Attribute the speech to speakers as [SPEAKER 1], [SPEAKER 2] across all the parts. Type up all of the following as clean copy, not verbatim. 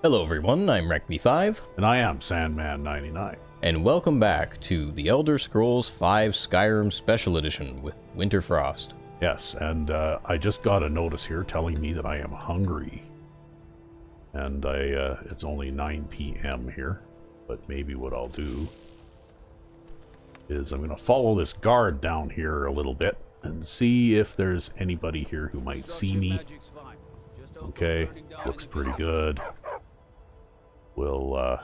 [SPEAKER 1] Hello everyone, I'm Ep15,
[SPEAKER 2] And I am Sandman99.
[SPEAKER 1] and welcome back to the Elder Scrolls V Skyrim Special Edition with Winterfrost.
[SPEAKER 2] Yes, and I just got a notice here telling me that I am hungry. And it's only 9 p.m. here, but maybe what I'll do is I'm going to follow this guard down here a little bit and see if there's anybody here who might see me. Okay, looks pretty good. We'll, I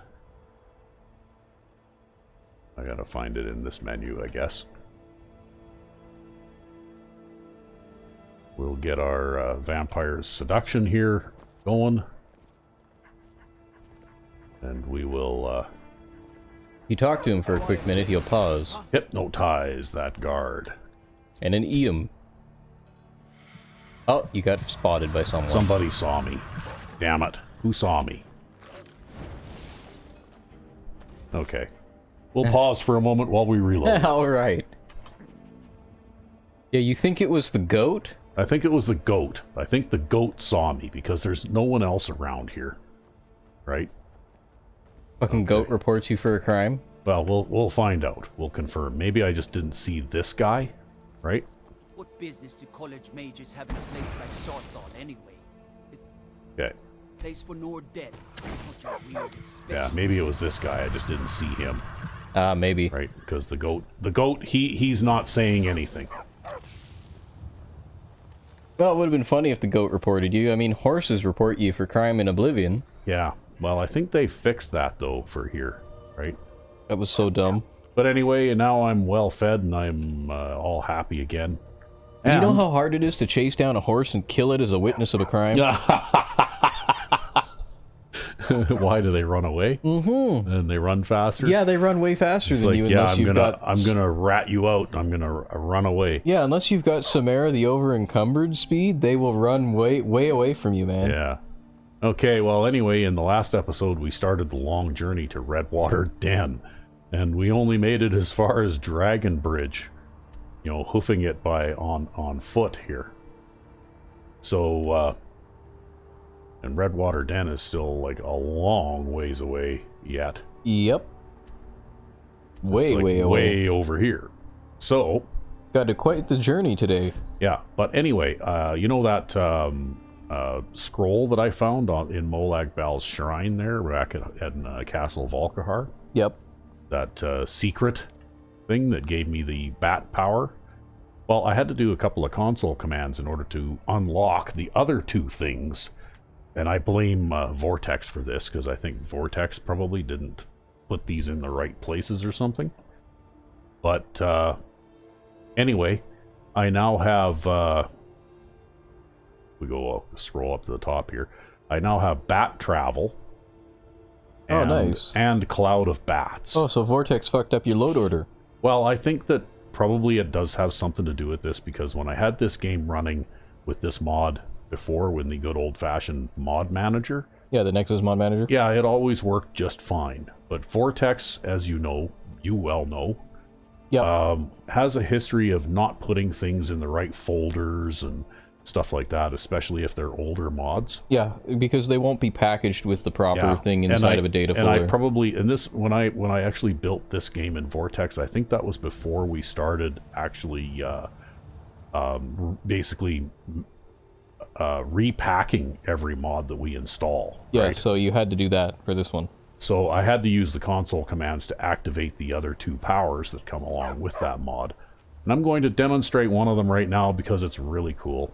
[SPEAKER 2] gotta find it in this menu, I guess. We'll get our vampire's seduction here going. And we will,
[SPEAKER 1] You talk to him for a quick minute, he'll pause,
[SPEAKER 2] hypnotize that guard.
[SPEAKER 1] and then eat him. Oh, you got spotted by someone.
[SPEAKER 2] Somebody saw me. Damn it. Who saw me? Okay. We'll pause for a moment while we reload.
[SPEAKER 1] Alright. Yeah, you think it was the goat?
[SPEAKER 2] I think it was the goat. I think the goat saw me because there's no one else around here. Right?
[SPEAKER 1] Fucking goat reports you for a crime?
[SPEAKER 2] Well, we'll find out. We'll confirm. Maybe I just didn't see this guy, right?
[SPEAKER 3] What business do college mages have in a place like Sarthon anyway? It's
[SPEAKER 2] Okay.
[SPEAKER 3] a place for Nord-Dead.
[SPEAKER 2] Yeah, maybe it was this guy. I just didn't see him,
[SPEAKER 1] Maybe.
[SPEAKER 2] right? Because the goat, he's not saying anything.
[SPEAKER 1] Well, it would have been funny if the goat reported you. I mean, horses report you for crime in Oblivion.
[SPEAKER 2] Yeah. Well, I think they fixed that though for here, right?
[SPEAKER 1] That was so dumb.
[SPEAKER 2] But anyway, now I'm well fed and I'm all happy again.
[SPEAKER 1] You know how hard it is to chase down a horse and kill it as a witness of a crime?
[SPEAKER 2] Why do they run away? Mm-hmm. And they run faster?
[SPEAKER 1] Yeah, they run way faster than you unless you've got...
[SPEAKER 2] I'm gonna rat you out. I'm gonna run away.
[SPEAKER 1] Yeah, unless you've got Samara the over-encumbered speed, they will run way away from you, man.
[SPEAKER 2] Yeah. Okay, well, anyway, in the last episode, we started the long journey to Redwater Den, and we only made it as far as Dragon Bridge. You know, hoofing it on foot here. So, and Redwater Den is still, like, a long ways away yet.
[SPEAKER 1] Yep. Way
[SPEAKER 2] It's, like,
[SPEAKER 1] away.
[SPEAKER 2] way over here. So...
[SPEAKER 1] Got to quite the journey today.
[SPEAKER 2] Yeah, but anyway, you know that scroll that I found in Molag Bal's shrine there, back at Castle Volkihar?
[SPEAKER 1] Yep.
[SPEAKER 2] That secret thing that gave me the bat power? Well, I had to do a couple of console commands in order to unlock the other two things. And I blame Vortex for this, because I think Vortex probably didn't put these in the right places or something. But anyway, I now have... we go scroll up to the top here. I now have bat travel.
[SPEAKER 1] Oh, nice.
[SPEAKER 2] And cloud of bats.
[SPEAKER 1] Oh, so Vortex fucked up your load order.
[SPEAKER 2] Well, I think that probably it does have something to do with this, because when I had this game running with this mod before, with the good old-fashioned mod manager...
[SPEAKER 1] Yeah, the Nexus mod manager?
[SPEAKER 2] Yeah, it always worked just fine. But Vortex, as you know, you well know,
[SPEAKER 1] Yep.
[SPEAKER 2] has a history of not putting things in the right folders and stuff like that, especially if they're older mods.
[SPEAKER 1] Yeah, because they won't be packaged with the proper thing inside of a data folder.
[SPEAKER 2] And I probably, and this, when I actually built this game in Vortex, I think that was before we started actually basically repacking every mod that we install.
[SPEAKER 1] Yeah,
[SPEAKER 2] right?
[SPEAKER 1] so you had to do that for this one.
[SPEAKER 2] So I had to use the console commands to activate the other two powers that come along with that mod. And I'm going to demonstrate one of them right now because it's really cool.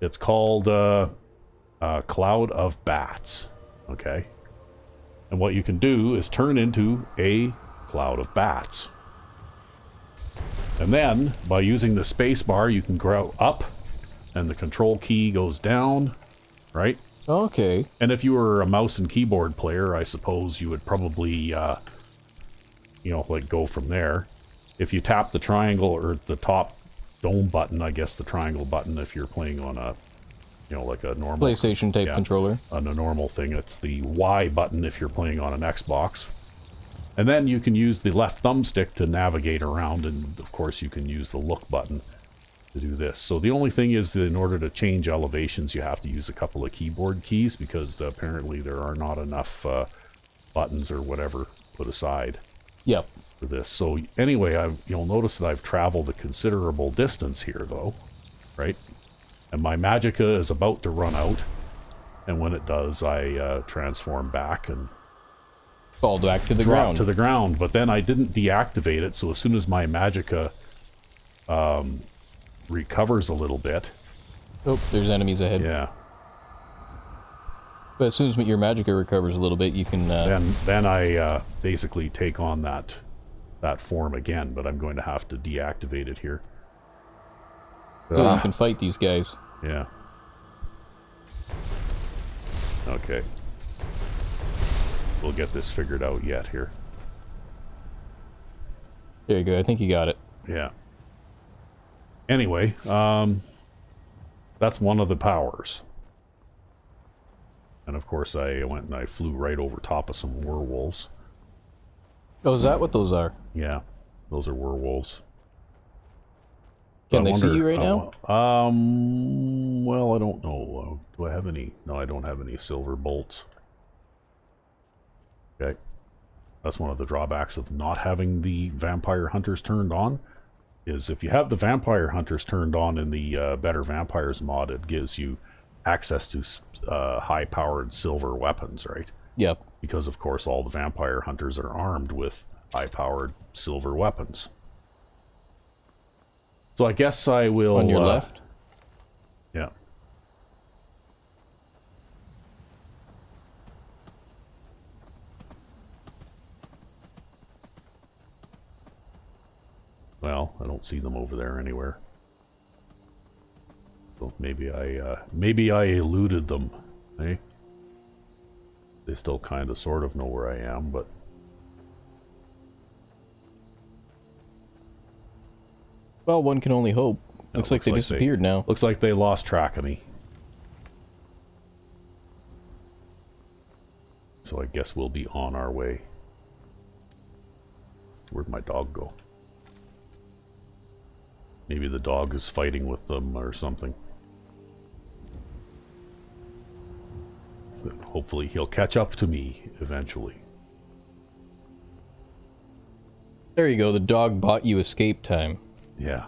[SPEAKER 2] It's called Cloud of Bats, okay? And what you can do is turn into a cloud of bats. And then, by using the space bar, you can grow up, and the control key goes down, right?
[SPEAKER 1] Okay.
[SPEAKER 2] And if you were a mouse and keyboard player, I suppose you would probably, you know, like go from there. If you tap the triangle or the top dome button, I guess the triangle button, if you're playing on a, you know, like a normal
[SPEAKER 1] PlayStation type controller.
[SPEAKER 2] On a normal thing, it's the Y button if you're playing on an Xbox. And then you can use the left thumbstick to navigate around, and of course you can use the look button. to do this. So the only thing is that in order to change elevations, you have to use a couple of keyboard keys because apparently there are not enough buttons or whatever put aside.
[SPEAKER 1] Yep.
[SPEAKER 2] For this. So anyway, you'll notice that I've traveled a considerable distance here, though, right? And my magicka is about to run out, and when it does, I transform back and
[SPEAKER 1] fall back to the
[SPEAKER 2] drop
[SPEAKER 1] ground.
[SPEAKER 2] to the ground. But then I didn't deactivate it, so as soon as my magicka recovers a little bit,
[SPEAKER 1] oh, there's enemies ahead.
[SPEAKER 2] yeah,
[SPEAKER 1] But as soon as your magicka recovers a little bit, you can.
[SPEAKER 2] then I basically take on that form again, but I'm going to have to deactivate it here.
[SPEAKER 1] So you can fight these guys.
[SPEAKER 2] Yeah. Okay. We'll get this figured out yet here.
[SPEAKER 1] There you go. I think you got it.
[SPEAKER 2] Yeah. Anyway, that's one of the powers. And of course I went and I flew right over top of some werewolves.
[SPEAKER 1] Oh, is that what those are?
[SPEAKER 2] Yeah, those are werewolves.
[SPEAKER 1] Can they see you right now?
[SPEAKER 2] Well, I don't know. Do I have any? No, I don't have any silver bolts. Okay. That's one of the drawbacks of not having the vampire hunters turned on. Is if you have the vampire hunters turned on in the Better Vampires mod, it gives you access to high-powered silver weapons, right?
[SPEAKER 1] Yep.
[SPEAKER 2] Because, of course, all the vampire hunters are armed with high-powered silver weapons. So I guess I will...
[SPEAKER 1] On your left?
[SPEAKER 2] Yeah. Well, I don't see them over there anywhere. So maybe I eluded them, eh? They still kind of sort of know where I am, but...
[SPEAKER 1] Well, one can only hope. Looks like they disappeared now.
[SPEAKER 2] Looks like they lost track of me. So I guess we'll be on our way. Where'd my dog go? Maybe the dog is fighting with them or something. Hopefully he'll catch up to me eventually.
[SPEAKER 1] There you go. The dog bought you escape time.
[SPEAKER 2] Yeah.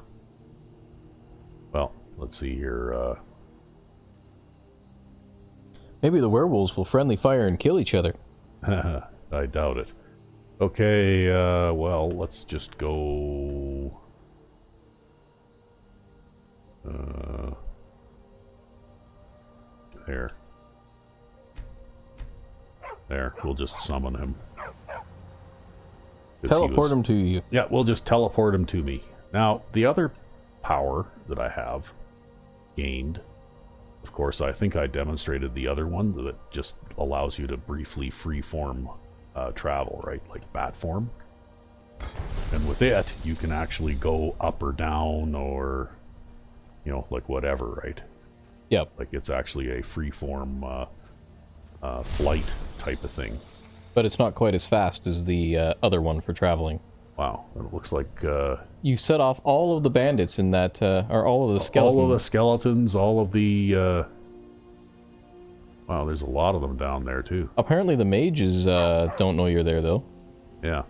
[SPEAKER 2] Well, let's see here.
[SPEAKER 1] Maybe the werewolves will friendly fire and kill each other.
[SPEAKER 2] I doubt it. Okay, well, let's just go... there. There, we'll just summon him.
[SPEAKER 1] Teleport him to you.
[SPEAKER 2] Yeah, we'll just teleport him to me. Now, the other power that I have gained, of course, I think I demonstrated the other one that just allows you to briefly freeform travel, right? Like bat form. And with it, you can actually go up or down or, you know, like whatever, right?
[SPEAKER 1] Yep.
[SPEAKER 2] Like it's actually a freeform flight type of thing.
[SPEAKER 1] But it's not quite as fast as the other one for traveling.
[SPEAKER 2] Wow, it looks like...
[SPEAKER 1] you set off all of the bandits in that, or all of the skeletons.
[SPEAKER 2] All of the skeletons, all of the... Wow, there's a lot of them down there, too.
[SPEAKER 1] Apparently the mages don't know you're there, though.
[SPEAKER 2] Yeah.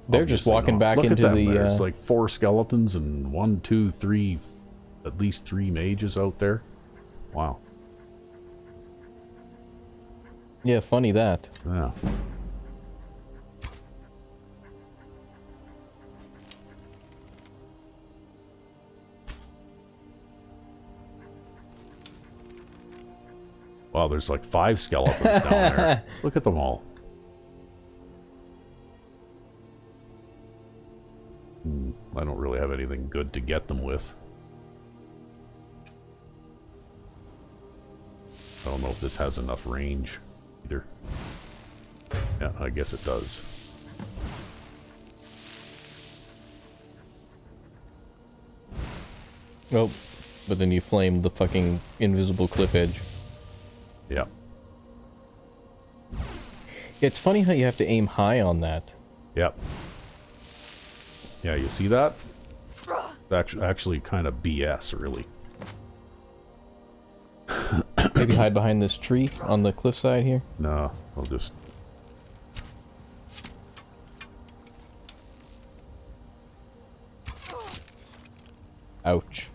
[SPEAKER 1] They're just walking back
[SPEAKER 2] Look
[SPEAKER 1] into
[SPEAKER 2] at them.
[SPEAKER 1] the...
[SPEAKER 2] There's like 4 skeletons and 1, 2, 3... At least 3 mages out there. Wow.
[SPEAKER 1] Yeah, funny that.
[SPEAKER 2] Yeah. Wow, there's like 5 skeletons down there. Look at them all. I don't really have anything good to get them with. I don't know if this has enough range either. Yeah, I guess it does.
[SPEAKER 1] Oh, but then you flamed the fucking invisible cliff edge.
[SPEAKER 2] Yeah.
[SPEAKER 1] It's funny how you have to aim high on that.
[SPEAKER 2] Yep. Yeah, you see that? actually kind of BS, really.
[SPEAKER 1] Maybe hide behind this tree on the cliffside here.
[SPEAKER 2] No, I'll just...
[SPEAKER 1] Ouch.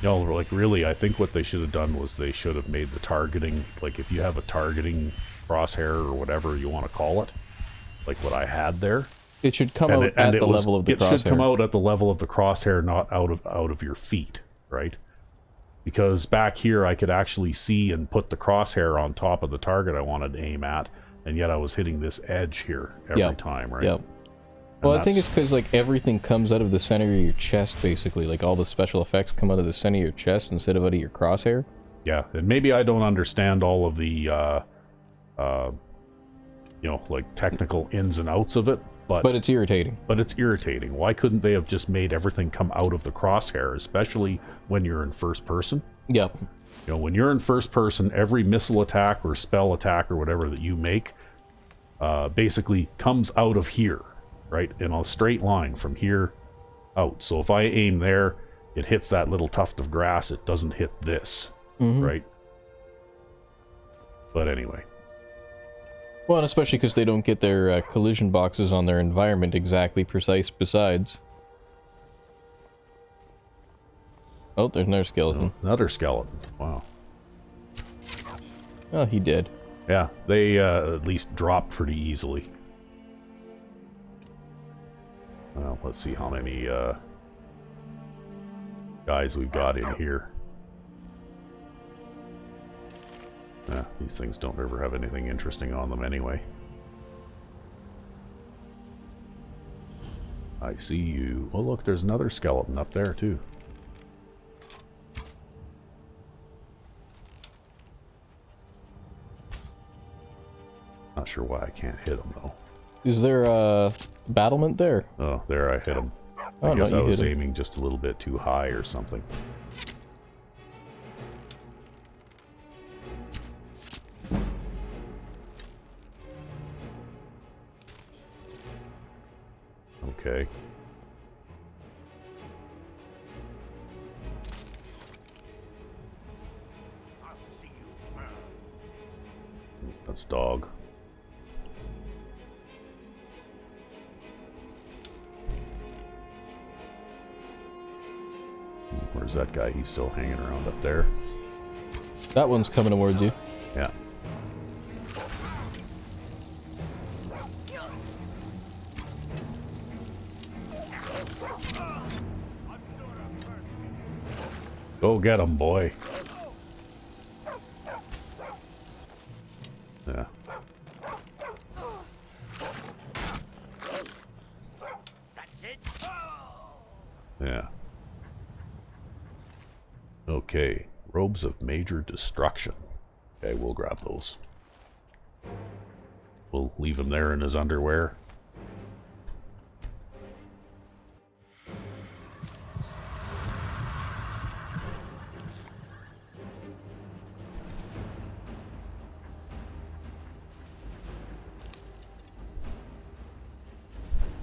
[SPEAKER 2] No, like really, I think what they should have done was they should have made the targeting, like if you have a targeting crosshair or whatever you want to call it, like what I had there.
[SPEAKER 1] It should come out at the level of the crosshair.
[SPEAKER 2] It should come out at the level of the crosshair, not out of your feet, right? Because back here I could actually see and put the crosshair on top of the target I wanted to aim at, and yet I was hitting this edge here every time, right?
[SPEAKER 1] Yep. Well, I think it's because, like, everything comes out of the center of your chest, basically. Like, all the special effects come out of the center of your chest instead of out of your crosshair.
[SPEAKER 2] Yeah, and maybe I don't understand all of the, you know, like, technical ins and outs of it, but
[SPEAKER 1] it's irritating.
[SPEAKER 2] But it's irritating. Why couldn't they have just made everything come out of the crosshair, especially when you're in first person?
[SPEAKER 1] Yep.
[SPEAKER 2] You know, when you're in first person, every missile attack or spell attack or whatever that you make basically comes out of here. Right, in a straight line from here out. So if I aim there, it hits that little tuft of grass. It doesn't hit this, right? But anyway.
[SPEAKER 1] Well, and especially because they don't get their collision boxes on their environment exactly precise besides. Oh, there's another skeleton.
[SPEAKER 2] Another skeleton. Wow.
[SPEAKER 1] Oh, he did.
[SPEAKER 2] Yeah, they at least drop pretty easily. Well, let's see how many guys we've got in here. These things don't ever have anything interesting on them anyway. I see you. Oh, look, there's another skeleton up there, too. Not sure why I can't hit him, though.
[SPEAKER 1] Is there a battlement there?
[SPEAKER 2] Oh, there, I hit him.
[SPEAKER 1] Oh,
[SPEAKER 2] I guess
[SPEAKER 1] no,
[SPEAKER 2] I was aiming just a little bit too high or something. Okay. That's dog. Where's that guy? He's still hanging around up there.
[SPEAKER 1] That one's coming towards you.
[SPEAKER 2] Yeah. Go get him, boy. Yeah.
[SPEAKER 3] That's it.
[SPEAKER 2] Yeah. Okay. Robes of Major Destruction. Okay, we'll grab those. We'll leave him there in his underwear.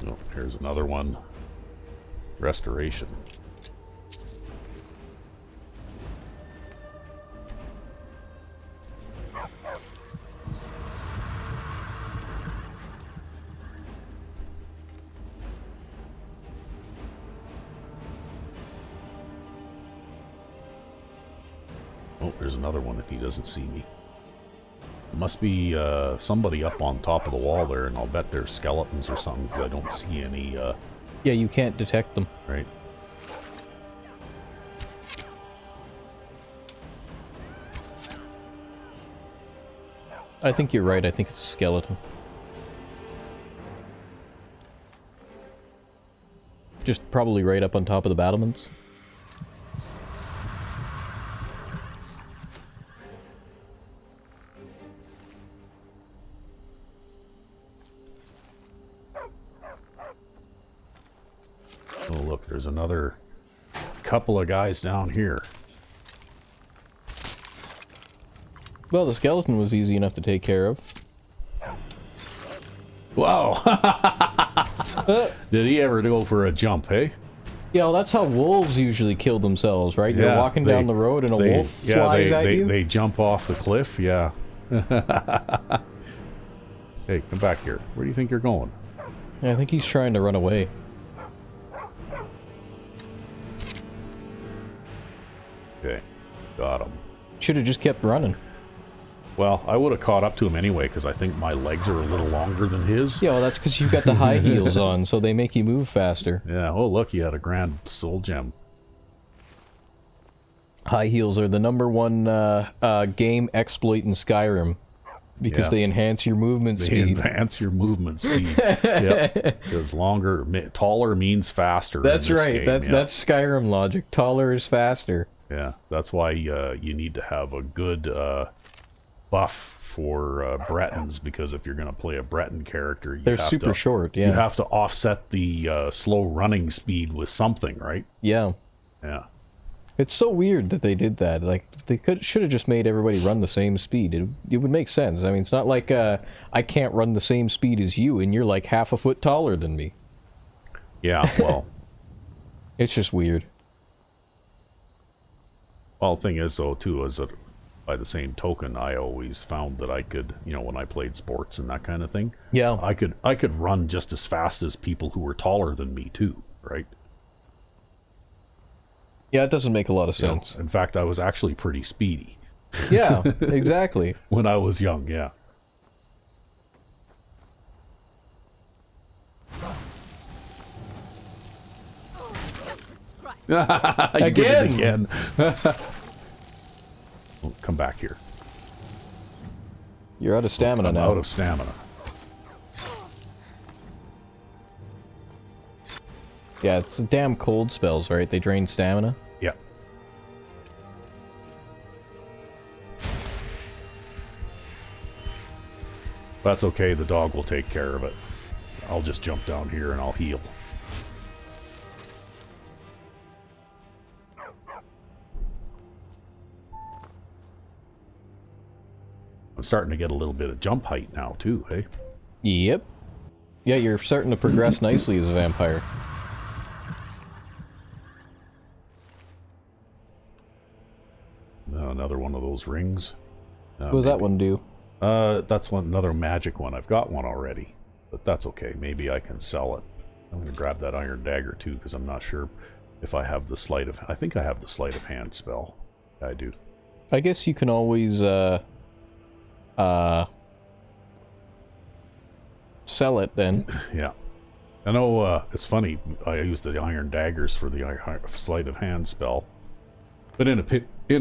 [SPEAKER 2] Oh, here's another one. Restoration. Oh, there's another one if he doesn't see me. Must be somebody up on top of the wall there, and I'll bet they're skeletons or something, because I don't see any,
[SPEAKER 1] Yeah, you can't detect them.
[SPEAKER 2] right?
[SPEAKER 1] I think you're right. I think it's a skeleton. Just probably right up on top of the battlements.
[SPEAKER 2] Oh, look, there's another couple of guys down here.
[SPEAKER 1] Well, the skeleton was easy enough to take care of.
[SPEAKER 2] Whoa! Did he ever go for a jump, hey?
[SPEAKER 1] Yeah, well, that's how wolves usually kill themselves, right? You're
[SPEAKER 2] Yeah,
[SPEAKER 1] walking down the road and a wolf flies at you.
[SPEAKER 2] They jump off the cliff, yeah. Hey, come back here. Where do you think you're going?
[SPEAKER 1] Yeah, I think he's trying to run away.
[SPEAKER 2] Okay, got him.
[SPEAKER 1] Should have just kept running.
[SPEAKER 2] Well, I would have caught up to him anyway, because I think my legs are a little longer than his.
[SPEAKER 1] Yeah, well, that's because you've got the high heels on, so they make you move faster.
[SPEAKER 2] Yeah, oh look, he had a grand soul gem.
[SPEAKER 1] High heels are the #1 game exploit in Skyrim. Because they enhance your movement speed.
[SPEAKER 2] They enhance your movement speed. Yep. Because taller means faster.
[SPEAKER 1] That's
[SPEAKER 2] in this
[SPEAKER 1] right.
[SPEAKER 2] Game.
[SPEAKER 1] That's Skyrim logic. Taller is faster.
[SPEAKER 2] Yeah, that's why you need to have a good buff for Bretons, because if you're going to play a Breton character,
[SPEAKER 1] they're super short. Yeah,
[SPEAKER 2] you have to offset the slow running speed with something, right?
[SPEAKER 1] Yeah.
[SPEAKER 2] Yeah.
[SPEAKER 1] It's so weird that they did that. Like, they should have just made everybody run the same speed. It would make sense. I mean, it's not like I can't run the same speed as you, and you're like half a foot taller than me.
[SPEAKER 2] Yeah, well.
[SPEAKER 1] It's just weird.
[SPEAKER 2] Well, the thing is, though, too, is that by the same token, I always found that I could, when I played sports and that kind of thing,
[SPEAKER 1] yeah,
[SPEAKER 2] I could run just as fast as people who were taller than me, too, right?
[SPEAKER 1] Yeah, it doesn't make a lot of sense.
[SPEAKER 2] In fact, I was actually pretty speedy.
[SPEAKER 1] Yeah, exactly.
[SPEAKER 2] When I was young, yeah. Again. Oh, come back here.
[SPEAKER 1] You're out of stamina now.
[SPEAKER 2] Out of stamina.
[SPEAKER 1] Yeah, it's damn cold spells, right? They drain stamina.
[SPEAKER 2] Yeah. That's okay, the dog will take care of it. I'll just jump down here and I'll heal. I'm starting to get a little bit of jump height now too, hey?
[SPEAKER 1] Yep. Yeah, you're starting to progress nicely as a vampire.
[SPEAKER 2] Another one of those rings.
[SPEAKER 1] What does that one do?
[SPEAKER 2] That's another magic one. I've got one already, but that's okay. Maybe I can sell it. I'm going to grab that iron dagger too, because I'm not sure if I have the sleight of... I think I have the sleight of hand spell. I do.
[SPEAKER 1] I guess you can always, sell it then.
[SPEAKER 2] Yeah. I know, it's funny, I used the iron daggers for the sleight of hand spell. But in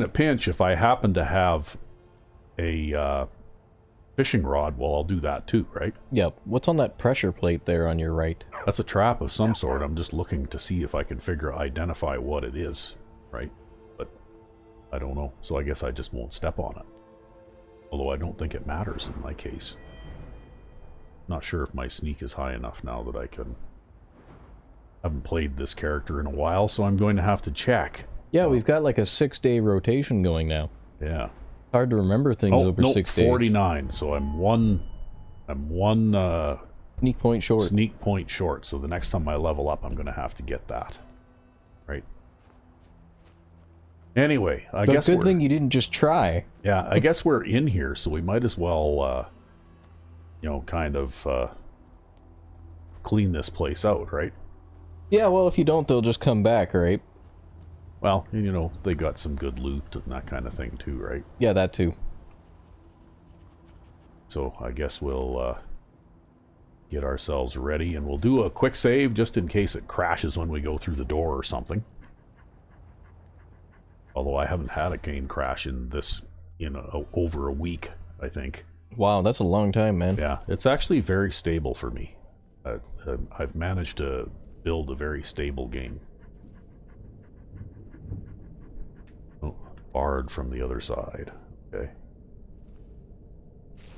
[SPEAKER 2] a pinch, if I happen to have a fishing rod, well, I'll do that too, right?
[SPEAKER 1] Yep. What's on that pressure plate there on your right?
[SPEAKER 2] That's a trap of some sort. I'm just looking to see if I can identify what it is, right? But I don't know, so I guess I just won't step on it. Although I don't think it matters in my case. Not sure if my sneak is high enough now that I can... I haven't played this character in a while, so I'm going to have to check.
[SPEAKER 1] Yeah, we've got like a 6-day rotation going now.
[SPEAKER 2] Yeah.
[SPEAKER 1] Hard to remember things over 6 days.
[SPEAKER 2] 49, so I'm one
[SPEAKER 1] sneak point short.
[SPEAKER 2] Sneak point short, so the next time I level up, I'm going to have to get that. Right? Anyway, I guess
[SPEAKER 1] good thing you didn't just try.
[SPEAKER 2] Yeah, I guess we're in here, so we might as well, kind of clean this place out, right?
[SPEAKER 1] Yeah, well, if you don't, they'll just come back, right?
[SPEAKER 2] Well, they got some good loot and that kind of thing too, right?
[SPEAKER 1] Yeah, that too.
[SPEAKER 2] So I guess we'll get ourselves ready, and we'll do a quick save just in case it crashes when we go through the door or something. Although I haven't had a game crash in over a week, I think.
[SPEAKER 1] Wow, that's a long time, man.
[SPEAKER 2] Yeah, it's actually very stable for me. I've managed to build a very stable game. Oh, barred from the other side. Okay.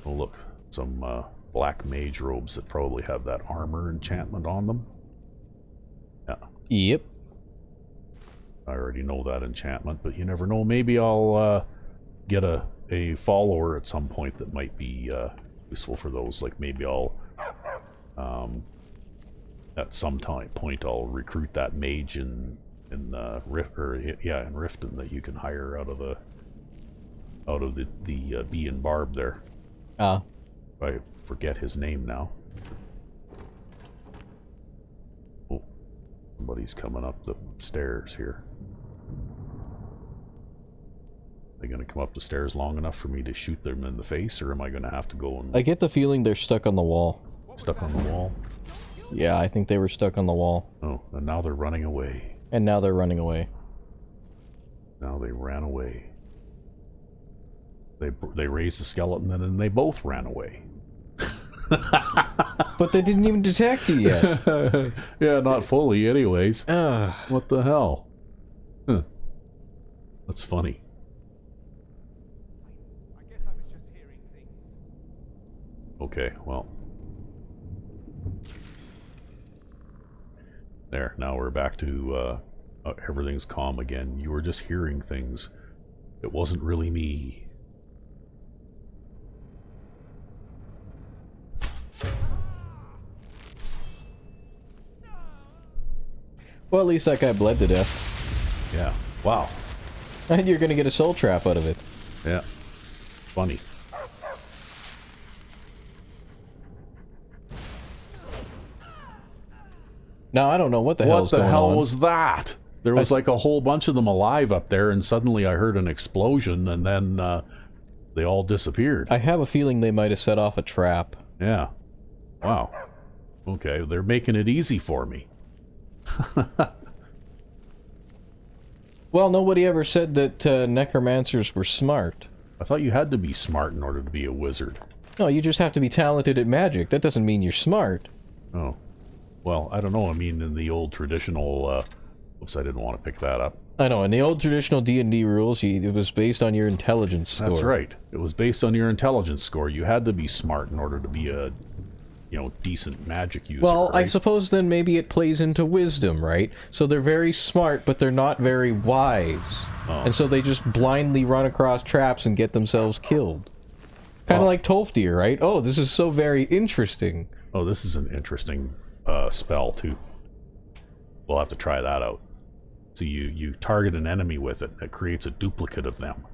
[SPEAKER 2] Oh, look. Some black mage robes that probably have that armor enchantment on them. Yeah.
[SPEAKER 1] Yep.
[SPEAKER 2] I already know that enchantment, but you never know. Maybe I'll get a a follower at some point that might be useful for those. Like maybe I'll at some point I'll recruit that mage in Riften that you can hire out of the bee and barb there. I forget his name now. Oh, somebody's coming up the stairs here. Are they going to come up the stairs long enough for me to shoot them in the face, or am I going to have to go and...
[SPEAKER 1] I get the feeling they're stuck on the wall.
[SPEAKER 2] Stuck on the wall?
[SPEAKER 1] Yeah, I think they were stuck on the wall.
[SPEAKER 2] Oh, and now they're running away.
[SPEAKER 1] And now they're running away.
[SPEAKER 2] Now they ran away. They raised the skeleton and then they both ran away.
[SPEAKER 1] But they didn't even detect you yet.
[SPEAKER 2] Yeah, not fully anyways. What the hell? Huh. That's funny.
[SPEAKER 4] I guess I was just hearing things.
[SPEAKER 2] Okay, well. There, now we're back to everything's calm again. You were just hearing things. It wasn't really me.
[SPEAKER 1] Well, at least that guy bled to death.
[SPEAKER 2] Yeah. Wow.
[SPEAKER 1] And you're gonna get a soul trap out of it.
[SPEAKER 2] Yeah. Funny.
[SPEAKER 1] Now, I don't know what the hell's going on.
[SPEAKER 2] What the hell was that? There was like a whole bunch of them alive up there, and suddenly I heard an explosion, and then they all disappeared.
[SPEAKER 1] I have a feeling they might have set off a trap.
[SPEAKER 2] Yeah. Wow. Okay, they're making it easy for me.
[SPEAKER 1] Well, nobody ever said that necromancers were smart.
[SPEAKER 2] I thought you had to be smart in order to be a wizard.
[SPEAKER 1] No, you just have to be talented at magic. That doesn't mean you're smart.
[SPEAKER 2] Oh. Well, I don't know. I mean, in the old traditional... oops, I didn't want to pick that up.
[SPEAKER 1] I know, in the old traditional D&D rules, it was based on your intelligence score.
[SPEAKER 2] That's right. It was based on your intelligence score. You had to be smart in order to be a, decent magic user.
[SPEAKER 1] Well,
[SPEAKER 2] right?
[SPEAKER 1] I suppose then maybe it plays into wisdom, right? So they're very smart, but they're not very wise.
[SPEAKER 2] Oh.
[SPEAKER 1] And so they just blindly run across traps and get themselves killed. Kind of like Tolfdir, right? Oh, this is so very interesting.
[SPEAKER 2] Oh, this is an interesting spell, too. We'll have to try that out. So you target an enemy with it, it creates a duplicate of them.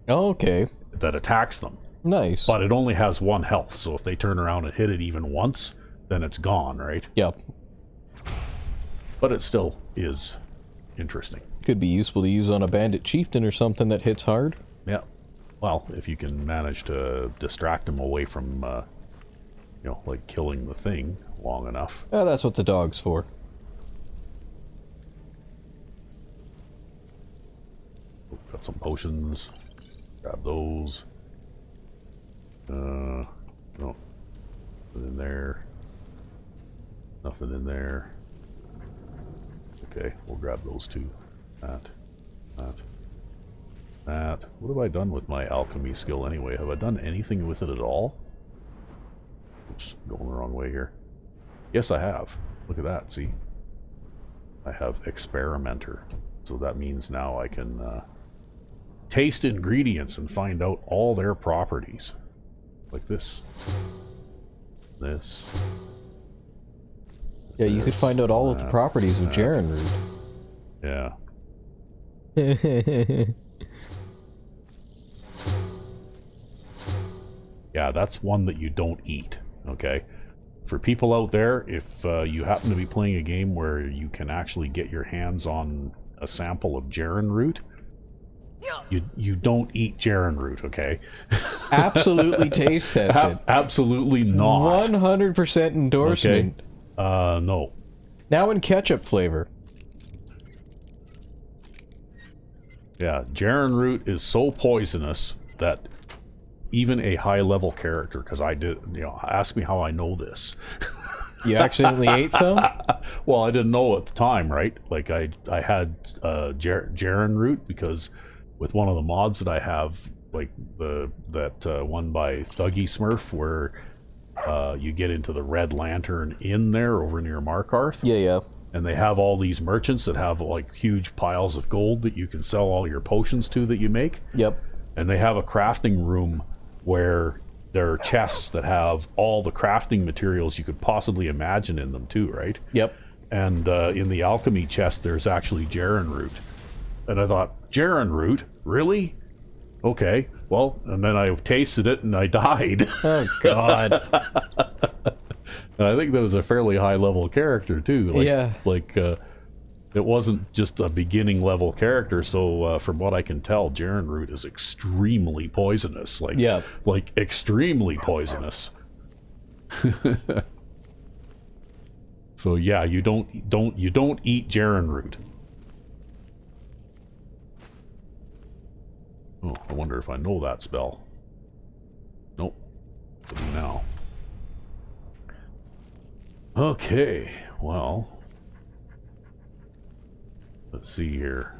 [SPEAKER 1] Oh, okay.
[SPEAKER 2] That attacks them.
[SPEAKER 1] Nice.
[SPEAKER 2] But it only has 1 health, so if they turn around and hit it even once, then it's gone, right?
[SPEAKER 1] Yep.
[SPEAKER 2] But it still is interesting.
[SPEAKER 1] Could be useful to use on a bandit chieftain or something that hits hard.
[SPEAKER 2] Yeah. Well, if you can manage to distract them away from, like killing the thing long enough.
[SPEAKER 1] Oh, that's what the dog's for.
[SPEAKER 2] Oh, got some potions. Grab those. No. Nothing in there. Nothing in there. Okay, we'll grab those two. That. What have I done with my alchemy skill anyway? Have I done anything with it at all? Oops, going the wrong way here. Yes, I have. Look at that, see? I have experimenter. So that means now I can taste ingredients and find out all their properties. Like this. This.
[SPEAKER 1] Yeah, you could find out all of the properties of Jaren root.
[SPEAKER 2] Yeah. Yeah, that's one that you don't eat, okay? For people out there, if you happen to be playing a game where you can actually get your hands on a sample of Jaren root, you don't eat Jaren root, okay?
[SPEAKER 1] Absolutely taste tested.
[SPEAKER 2] Absolutely not.
[SPEAKER 1] 100% endorsement.
[SPEAKER 2] Okay. No.
[SPEAKER 1] Now in ketchup flavor.
[SPEAKER 2] Yeah, Jaren root is so poisonous that even a high-level character, because I did, ask me how I know this.
[SPEAKER 1] You accidentally ate some?
[SPEAKER 2] Well, I didn't know at the time, right? Like, I had Jaren root because with one of the mods that I have, like that one by Thuggy Smurf, where you get into the Red Lantern Inn there over near Markarth.
[SPEAKER 1] Yeah.
[SPEAKER 2] And they have all these merchants that have like huge piles of gold that you can sell all your potions to that you make.
[SPEAKER 1] Yep.
[SPEAKER 2] And they have a crafting room where there are chests that have all the crafting materials you could possibly imagine in them too, right?
[SPEAKER 1] Yep.
[SPEAKER 2] And in the alchemy chest, there's actually Jaren root. And I thought, Jaren root? Really? Okay, well, and then I tasted it and I died.
[SPEAKER 1] Oh, God.
[SPEAKER 2] And I think that was a fairly high-level character, too. Like,
[SPEAKER 1] Yeah.
[SPEAKER 2] Like, it wasn't just a beginning-level character, so from what I can tell, Jaren root is extremely poisonous. Like,
[SPEAKER 1] Yeah.
[SPEAKER 2] like extremely poisonous. So yeah, you don't eat Jaren root. Oh, I wonder if I know that spell. Nope. I do now. Okay, well, let's see here.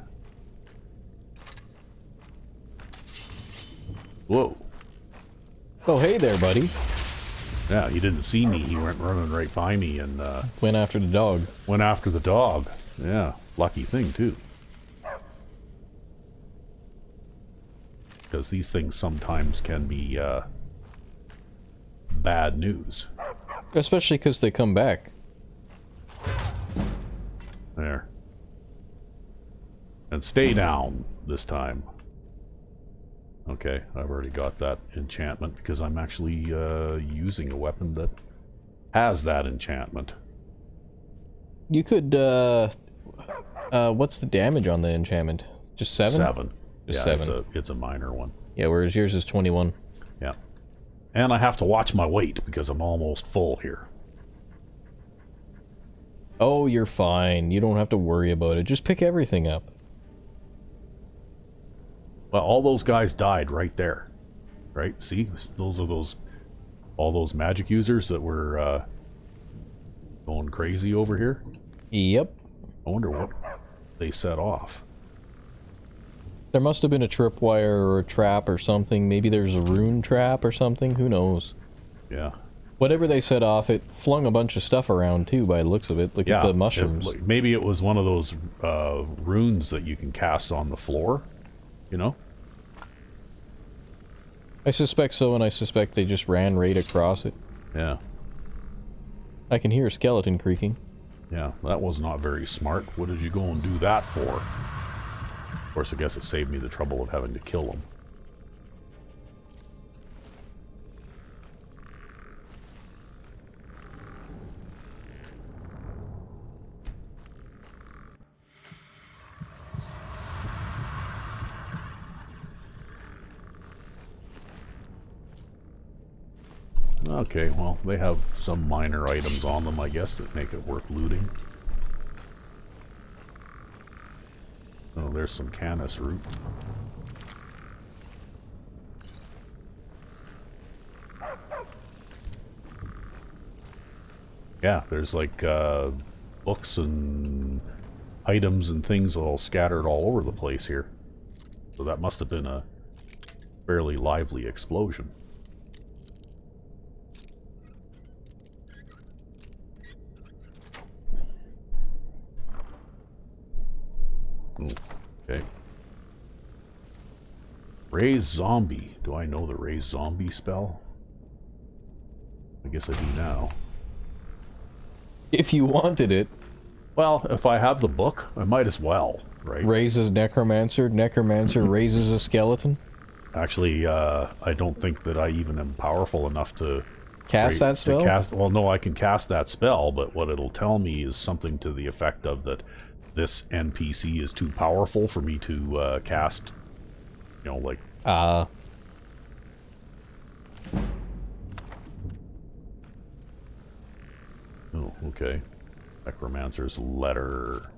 [SPEAKER 2] Whoa.
[SPEAKER 1] Oh, hey there, buddy.
[SPEAKER 2] Yeah, he didn't see me. He went running right by me and
[SPEAKER 1] Went after the dog.
[SPEAKER 2] went after the dog. Yeah, lucky thing, too. Because these things sometimes can be bad news.
[SPEAKER 1] Especially because they come back.
[SPEAKER 2] There. And stay down this time. Okay, I've already got that enchantment because I'm actually using a weapon that has that enchantment.
[SPEAKER 1] You could, what's the damage on the enchantment? Just 7?
[SPEAKER 2] 7.
[SPEAKER 1] Just
[SPEAKER 2] Yeah,
[SPEAKER 1] 7.
[SPEAKER 2] it's a minor one.
[SPEAKER 1] Yeah, whereas yours is 21.
[SPEAKER 2] Yeah. And I have to watch my weight because I'm almost full here.
[SPEAKER 1] Oh, you're fine. You don't have to worry about it. Just pick everything up.
[SPEAKER 2] Well, all those guys died right there. Right? See? Those are all those magic users that were going crazy over here.
[SPEAKER 1] Yep.
[SPEAKER 2] I wonder what they set off.
[SPEAKER 1] There must have been a tripwire or a trap or something. Maybe there's a rune trap or something. Who knows?
[SPEAKER 2] Yeah.
[SPEAKER 1] Whatever they set off, it flung a bunch of stuff around too by the looks of it. Look at the mushrooms.
[SPEAKER 2] Maybe it was one of those runes that you can cast on the floor. You know?
[SPEAKER 1] I suspect so, and I suspect they just ran right across it.
[SPEAKER 2] Yeah.
[SPEAKER 1] I can hear a skeleton creaking.
[SPEAKER 2] Yeah, that was not very smart. What did you go and do that for? Of course, I guess it saved me the trouble of having to kill them. Okay, well, they have some minor items on them, I guess, that make it worth looting. Oh, there's some canis root. Yeah, there's like books and items and things all scattered all over the place here. So that must have been a fairly lively explosion. Okay. Raise zombie. Do I know the raise zombie spell? I guess I do now.
[SPEAKER 1] If you wanted it.
[SPEAKER 2] Well, if I have the book, I might as well, right?
[SPEAKER 1] Raises necromancer. Necromancer raises a skeleton.
[SPEAKER 2] Actually, I don't think that I even am powerful enough to
[SPEAKER 1] Cast that spell?
[SPEAKER 2] Well, no, I can cast that spell, but what it'll tell me is something to the effect of that this NPC is too powerful for me to cast, you know, like...
[SPEAKER 1] Ah.
[SPEAKER 2] Oh, okay. Necromancer's letter.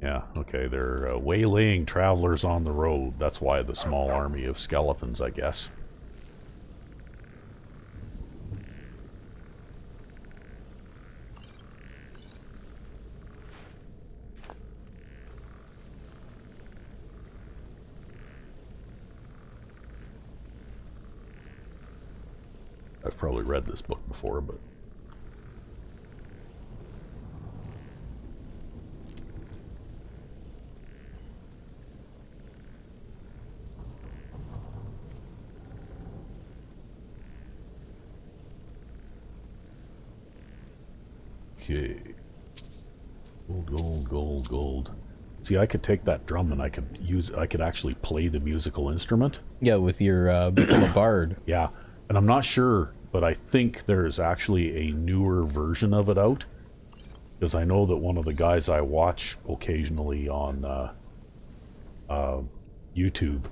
[SPEAKER 2] Yeah, okay, they're waylaying travelers on the road. That's why the small army of skeletons, I guess. I've probably read this book before, but... Okay. Gold, gold, gold, gold. See, I could take that drum and I could actually play the musical instrument.
[SPEAKER 1] Yeah, with your become a bard.
[SPEAKER 2] Yeah, and I'm not sure, but I think there's actually a newer version of it out. Because I know that one of the guys I watch occasionally on YouTube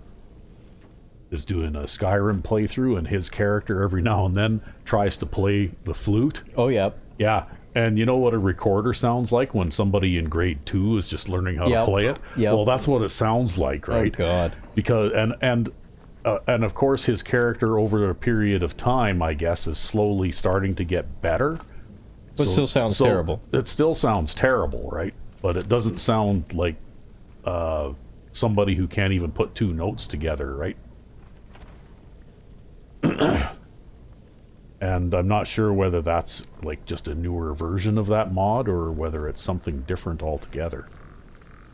[SPEAKER 2] is doing a Skyrim playthrough, and his character every now and then tries to play the flute.
[SPEAKER 1] Oh, yeah.
[SPEAKER 2] Yeah, and you know what a recorder sounds like when somebody in grade 2 is just learning how to play it?
[SPEAKER 1] Yep.
[SPEAKER 2] Well, that's what it sounds like, right?
[SPEAKER 1] Oh, God.
[SPEAKER 2] Because, and of course his character over a period of time, I guess, is slowly starting to get better.
[SPEAKER 1] But it still sounds terrible.
[SPEAKER 2] It still sounds terrible, right? But it doesn't sound like somebody who can't even put two notes together, right? And I'm not sure whether that's like just a newer version of that mod or whether it's something different altogether.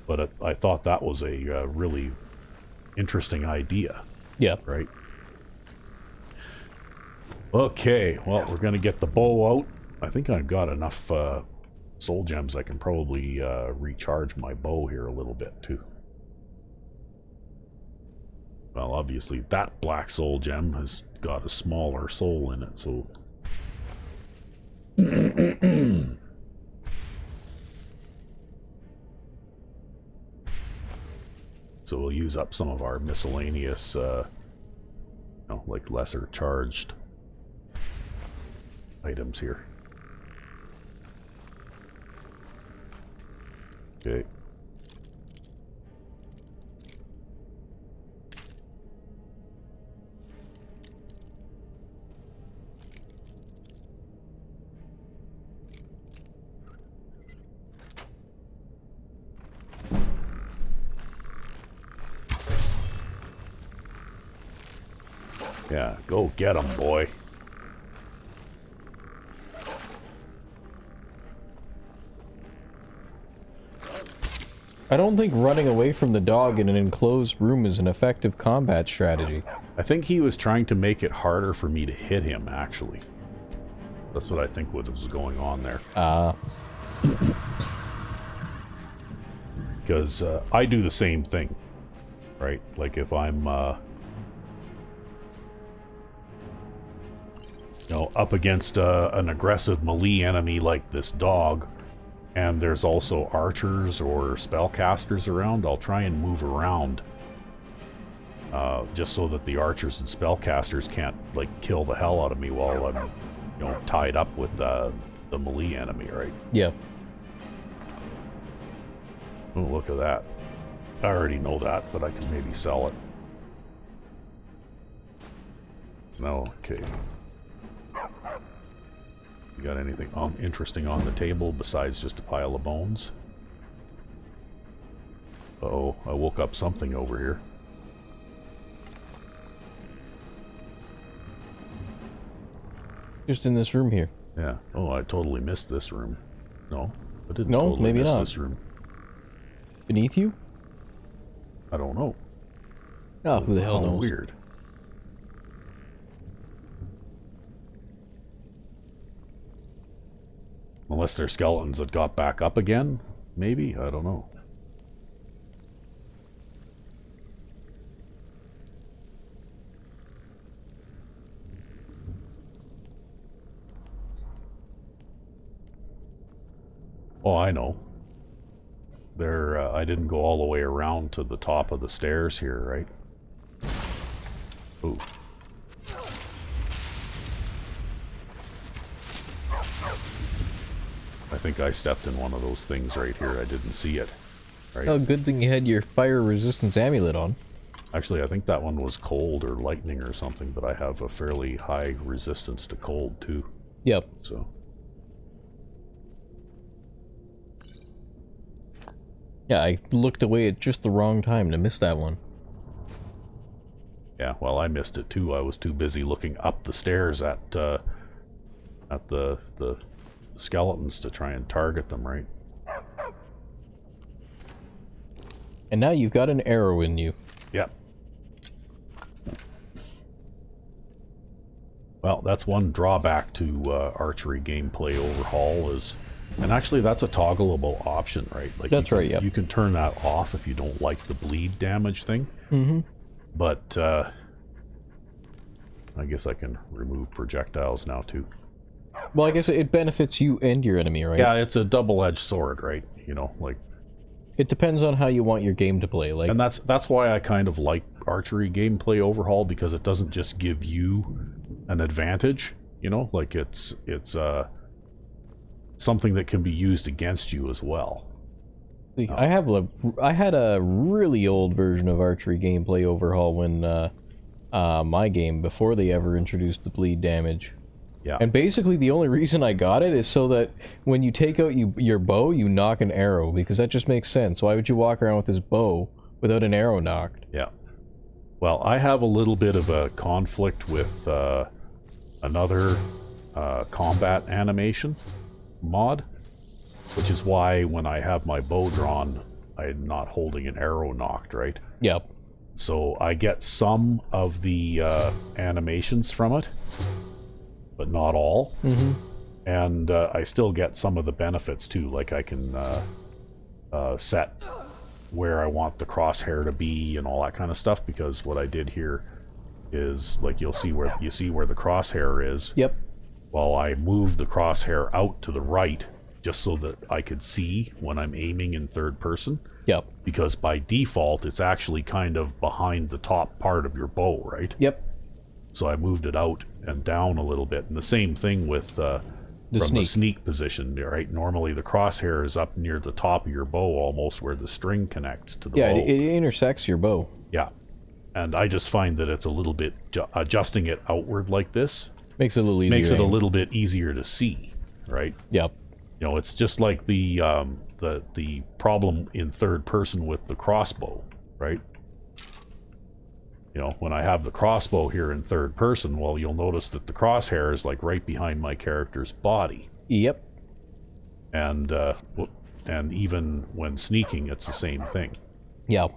[SPEAKER 2] But I thought that was a really interesting idea.
[SPEAKER 1] Yeah.
[SPEAKER 2] Right? Okay, well, we're going to get the bow out. I think I've got enough soul gems I can probably recharge my bow here a little bit too. Well, obviously that black soul gem has got a smaller soul in it, so... So we'll use up some of our miscellaneous, like lesser charged items here. Okay. Yeah, go get 'em, boy.
[SPEAKER 1] I don't think running away from the dog in an enclosed room is an effective combat strategy.
[SPEAKER 2] I think he was trying to make it harder for me to hit him, actually. That's what I think was going on there. Because I do the same thing, right? Like if I'm, up against an aggressive melee enemy like this dog, and there's also archers or spellcasters around, I'll try and move around. Just so that the archers and spellcasters can't, like, kill the hell out of me while I'm, tied up with the melee enemy, right?
[SPEAKER 1] Yeah.
[SPEAKER 2] Oh, look at that. I already know that, but I can maybe sell it. No, okay. You got anything interesting on the table besides just a pile of bones? Uh-oh, I woke up something over here.
[SPEAKER 1] Just in this room here.
[SPEAKER 2] Yeah. Oh, I totally missed this room. No, I didn't
[SPEAKER 1] No,
[SPEAKER 2] totally
[SPEAKER 1] maybe
[SPEAKER 2] miss
[SPEAKER 1] not.
[SPEAKER 2] this room.
[SPEAKER 1] Beneath you?
[SPEAKER 2] I don't know.
[SPEAKER 1] Oh, who the hell knows?
[SPEAKER 2] Weird. Unless they're skeletons that got back up again? Maybe? I don't know. Oh, I know. I didn't go all the way around to the top of the stairs here, right? Ooh. I think I stepped in one of those things right here. I didn't see it. Right?
[SPEAKER 1] Oh, good thing you had your fire resistance amulet on.
[SPEAKER 2] Actually, I think that one was cold or lightning or something, but I have a fairly high resistance to cold too.
[SPEAKER 1] Yep.
[SPEAKER 2] So.
[SPEAKER 1] Yeah, I looked away at just the wrong time to miss that one.
[SPEAKER 2] Yeah, well, I missed it too. I was too busy looking up the stairs at the skeletons to try and target them, right?
[SPEAKER 1] And now you've got an arrow in you.
[SPEAKER 2] Yep. Well, that's one drawback to archery gameplay overhaul is And actually, that's a toggleable option, right? Like
[SPEAKER 1] That's right, yeah.
[SPEAKER 2] You can turn that off if you don't like the bleed damage thing. Mm-hmm. But I guess I can remove projectiles now, too.
[SPEAKER 1] Well, I guess it benefits you and your enemy, right?
[SPEAKER 2] Yeah, it's a double-edged sword, right? You know, like...
[SPEAKER 1] It depends on how you want your game to play. Like,
[SPEAKER 2] And that's why I kind of like archery gameplay overhaul, because it doesn't just give you an advantage, you know? Like, it's something that can be used against you as well.
[SPEAKER 1] I had a really old version of archery gameplay overhaul when my game, before they ever introduced the bleed damage.
[SPEAKER 2] Yeah.
[SPEAKER 1] And basically the only reason I got it is so that when you take out your bow, you knock an arrow, because that just makes sense. Why would you walk around with this bow without an arrow knocked?
[SPEAKER 2] Yeah. Well, I have a little bit of a conflict with another combat animation mod, which is why when I have my bow drawn, I'm not holding an arrow knocked, right?
[SPEAKER 1] Yep.
[SPEAKER 2] So I get some of the animations from it, but not all. Mm-hmm. And I still get some of the benefits too, like I can set where I want the crosshair to be and all that kind of stuff, because what I did here is, like, you see where the crosshair is.
[SPEAKER 1] Yep.
[SPEAKER 2] Well, I moved the crosshair out to the right just so that I could see when I'm aiming in third person.
[SPEAKER 1] Yep.
[SPEAKER 2] Because by default, it's actually kind of behind the top part of your bow, right?
[SPEAKER 1] Yep.
[SPEAKER 2] So I moved it out and down a little bit. And the same thing with the sneak position, right? Normally the crosshair is up near the top of your bow, almost where the string connects to the bow.
[SPEAKER 1] Yeah, it intersects your bow.
[SPEAKER 2] Yeah. And I just find that it's a little bit, adjusting it outward like this,
[SPEAKER 1] Makes it a little easier.
[SPEAKER 2] makes it a little bit easier to see, right?
[SPEAKER 1] Yep.
[SPEAKER 2] You know, it's just like the problem in third person with the crossbow, right? You know, when I have the crossbow here in third person, well, you'll notice that the crosshair is like right behind my character's body.
[SPEAKER 1] Yep.
[SPEAKER 2] And even when sneaking, it's the same thing.
[SPEAKER 1] Yeah.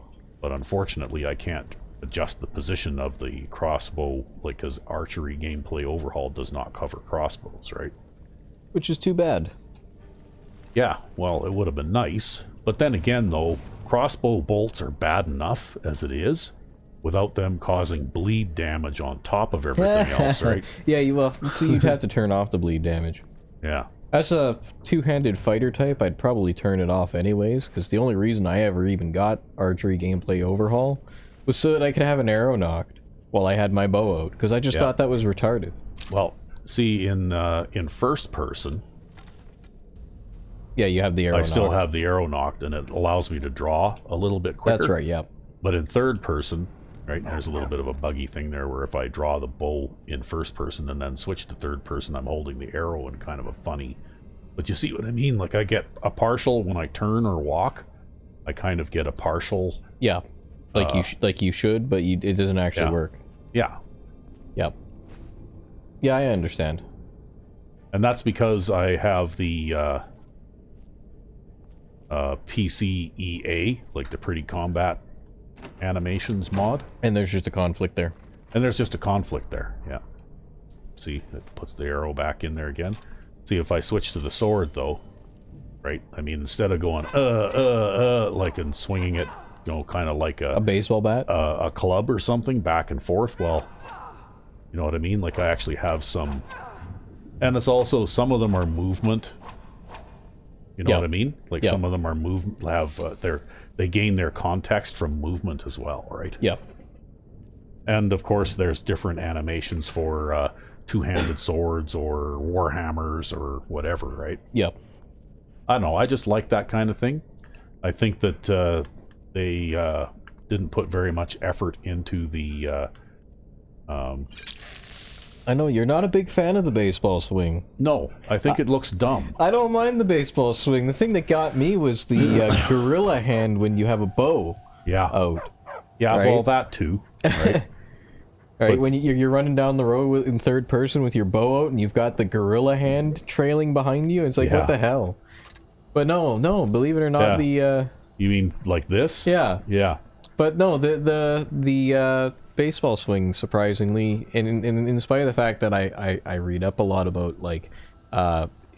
[SPEAKER 2] But unfortunately, I can't adjust the position of the crossbow, like, because archery gameplay overhaul does not cover crossbows, right?
[SPEAKER 1] Which is too bad.
[SPEAKER 2] Yeah, well, it would have been nice. But then again, though, crossbow bolts are bad enough as it is, without them causing bleed damage on top of everything else, right?
[SPEAKER 1] Yeah, so you'd have to turn off the bleed damage.
[SPEAKER 2] Yeah.
[SPEAKER 1] As a two-handed fighter type, I'd probably turn it off anyways, because the only reason I ever even got archery gameplay overhaul was so that I could have an arrow knocked while I had my bow out, because I just thought that was retarded.
[SPEAKER 2] Well, see, in first person,
[SPEAKER 1] yeah, you have the arrow knocked.
[SPEAKER 2] I still have the arrow knocked, and it allows me to draw a little bit quicker.
[SPEAKER 1] That's right, yeah.
[SPEAKER 2] But in third person, right, there's a little bit of a buggy thing there where if I draw the bow in first person and then switch to third person, I'm holding the arrow in kind of a funny... But you see what I mean? Like, I get a partial when I turn or walk. I kind of get a partial...
[SPEAKER 1] Yeah, like you should, but it doesn't actually work.
[SPEAKER 2] Yeah.
[SPEAKER 1] Yep. Yeah, I understand.
[SPEAKER 2] And that's because I have the PCEA, like the Pretty Combat Animations mod.
[SPEAKER 1] And there's just a conflict there.
[SPEAKER 2] And there's just a conflict there, yeah. See, it puts the arrow back in there again. See, if I switch to the sword, though, right? I mean, instead of going, like, and swinging it, you know, kind of like
[SPEAKER 1] a baseball bat?
[SPEAKER 2] A club or something, back and forth, well, you know what I mean? Like, I actually have some... And it's also, some of them are movement. You know what I mean? Like, some of them are they gain their context from movement as well, right?
[SPEAKER 1] Yeah.
[SPEAKER 2] And, of course, there's different animations for two-handed swords or warhammers or whatever, right?
[SPEAKER 1] Yep.
[SPEAKER 2] I don't know. I just like that kind of thing. I think that they didn't put very much effort into the...
[SPEAKER 1] I know, you're not a big fan of the baseball swing.
[SPEAKER 2] No, I think it looks dumb.
[SPEAKER 1] I don't mind the baseball swing. The thing that got me was the gorilla hand when you have a bow out.
[SPEAKER 2] Yeah,
[SPEAKER 1] right?
[SPEAKER 2] well, that too, right?
[SPEAKER 1] Right, when you're running down the road in third person with your bow out and you've got the gorilla hand trailing behind you, it's like, what the hell? But no, believe it or not, the...
[SPEAKER 2] You mean like this?
[SPEAKER 1] Yeah.
[SPEAKER 2] Yeah.
[SPEAKER 1] But no, the baseball swing, surprisingly, and in spite of the fact that I read up a lot about, like,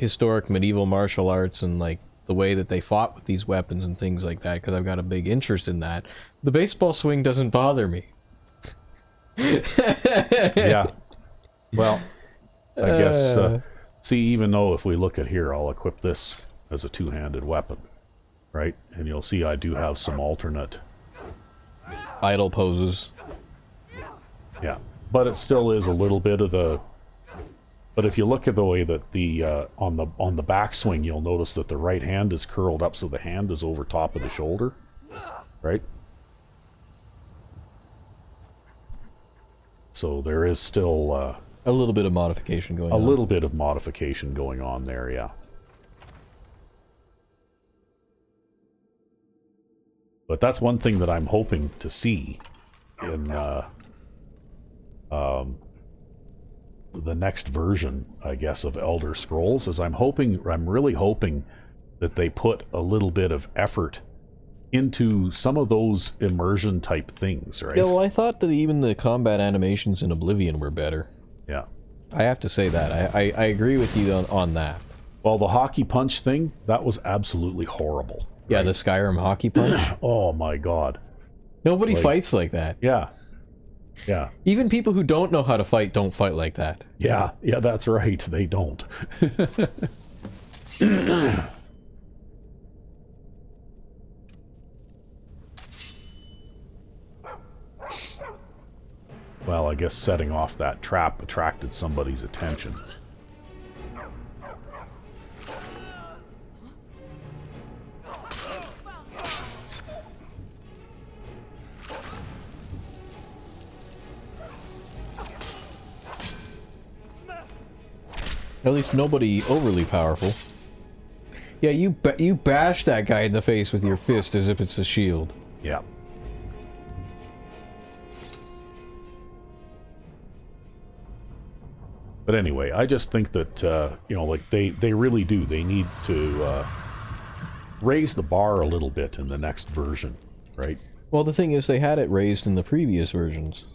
[SPEAKER 1] historic medieval martial arts and like the way that they fought with these weapons and things like that, because I've got a big interest in that, the baseball swing doesn't bother me.
[SPEAKER 2] Yeah. Well, I guess, see, even though if we look at here, I'll equip this as a two-handed weapon, right? And you'll see I do have some alternate.
[SPEAKER 1] Idle poses.
[SPEAKER 2] Yeah. But it still is a little bit of the... But if you look at the way that the, on the backswing, you'll notice that the right hand is curled up so the hand is over top of the shoulder, right? So there is still
[SPEAKER 1] A little bit of modification going on.
[SPEAKER 2] a little bit of modification going on there, yeah. But that's one thing that I'm hoping to see in the next version, I guess, of Elder Scrolls, is I'm really hoping that they put a little bit of effort into some of those immersion type things, right?
[SPEAKER 1] Yeah, well, I thought that even the combat animations in Oblivion were better.
[SPEAKER 2] Yeah.
[SPEAKER 1] I have to say that. I agree with you on that.
[SPEAKER 2] Well, the hockey punch thing, that was absolutely horrible.
[SPEAKER 1] Yeah,
[SPEAKER 2] right?
[SPEAKER 1] the Skyrim hockey punch.
[SPEAKER 2] Oh my god.
[SPEAKER 1] Nobody fights like that.
[SPEAKER 2] Yeah. Yeah.
[SPEAKER 1] Even people who don't know how to fight don't fight like that.
[SPEAKER 2] Yeah. Yeah, that's right. They don't. Well, I guess setting off that trap attracted somebody's attention.
[SPEAKER 1] At least nobody overly powerful. Yeah, you bash that guy in the face with your fist as if it's a shield.
[SPEAKER 2] Yeah. But anyway, I just think that, you know, like, they really do. They need to raise the bar a little bit in the next version, right?
[SPEAKER 1] Well, the thing is, they had it raised in the previous versions.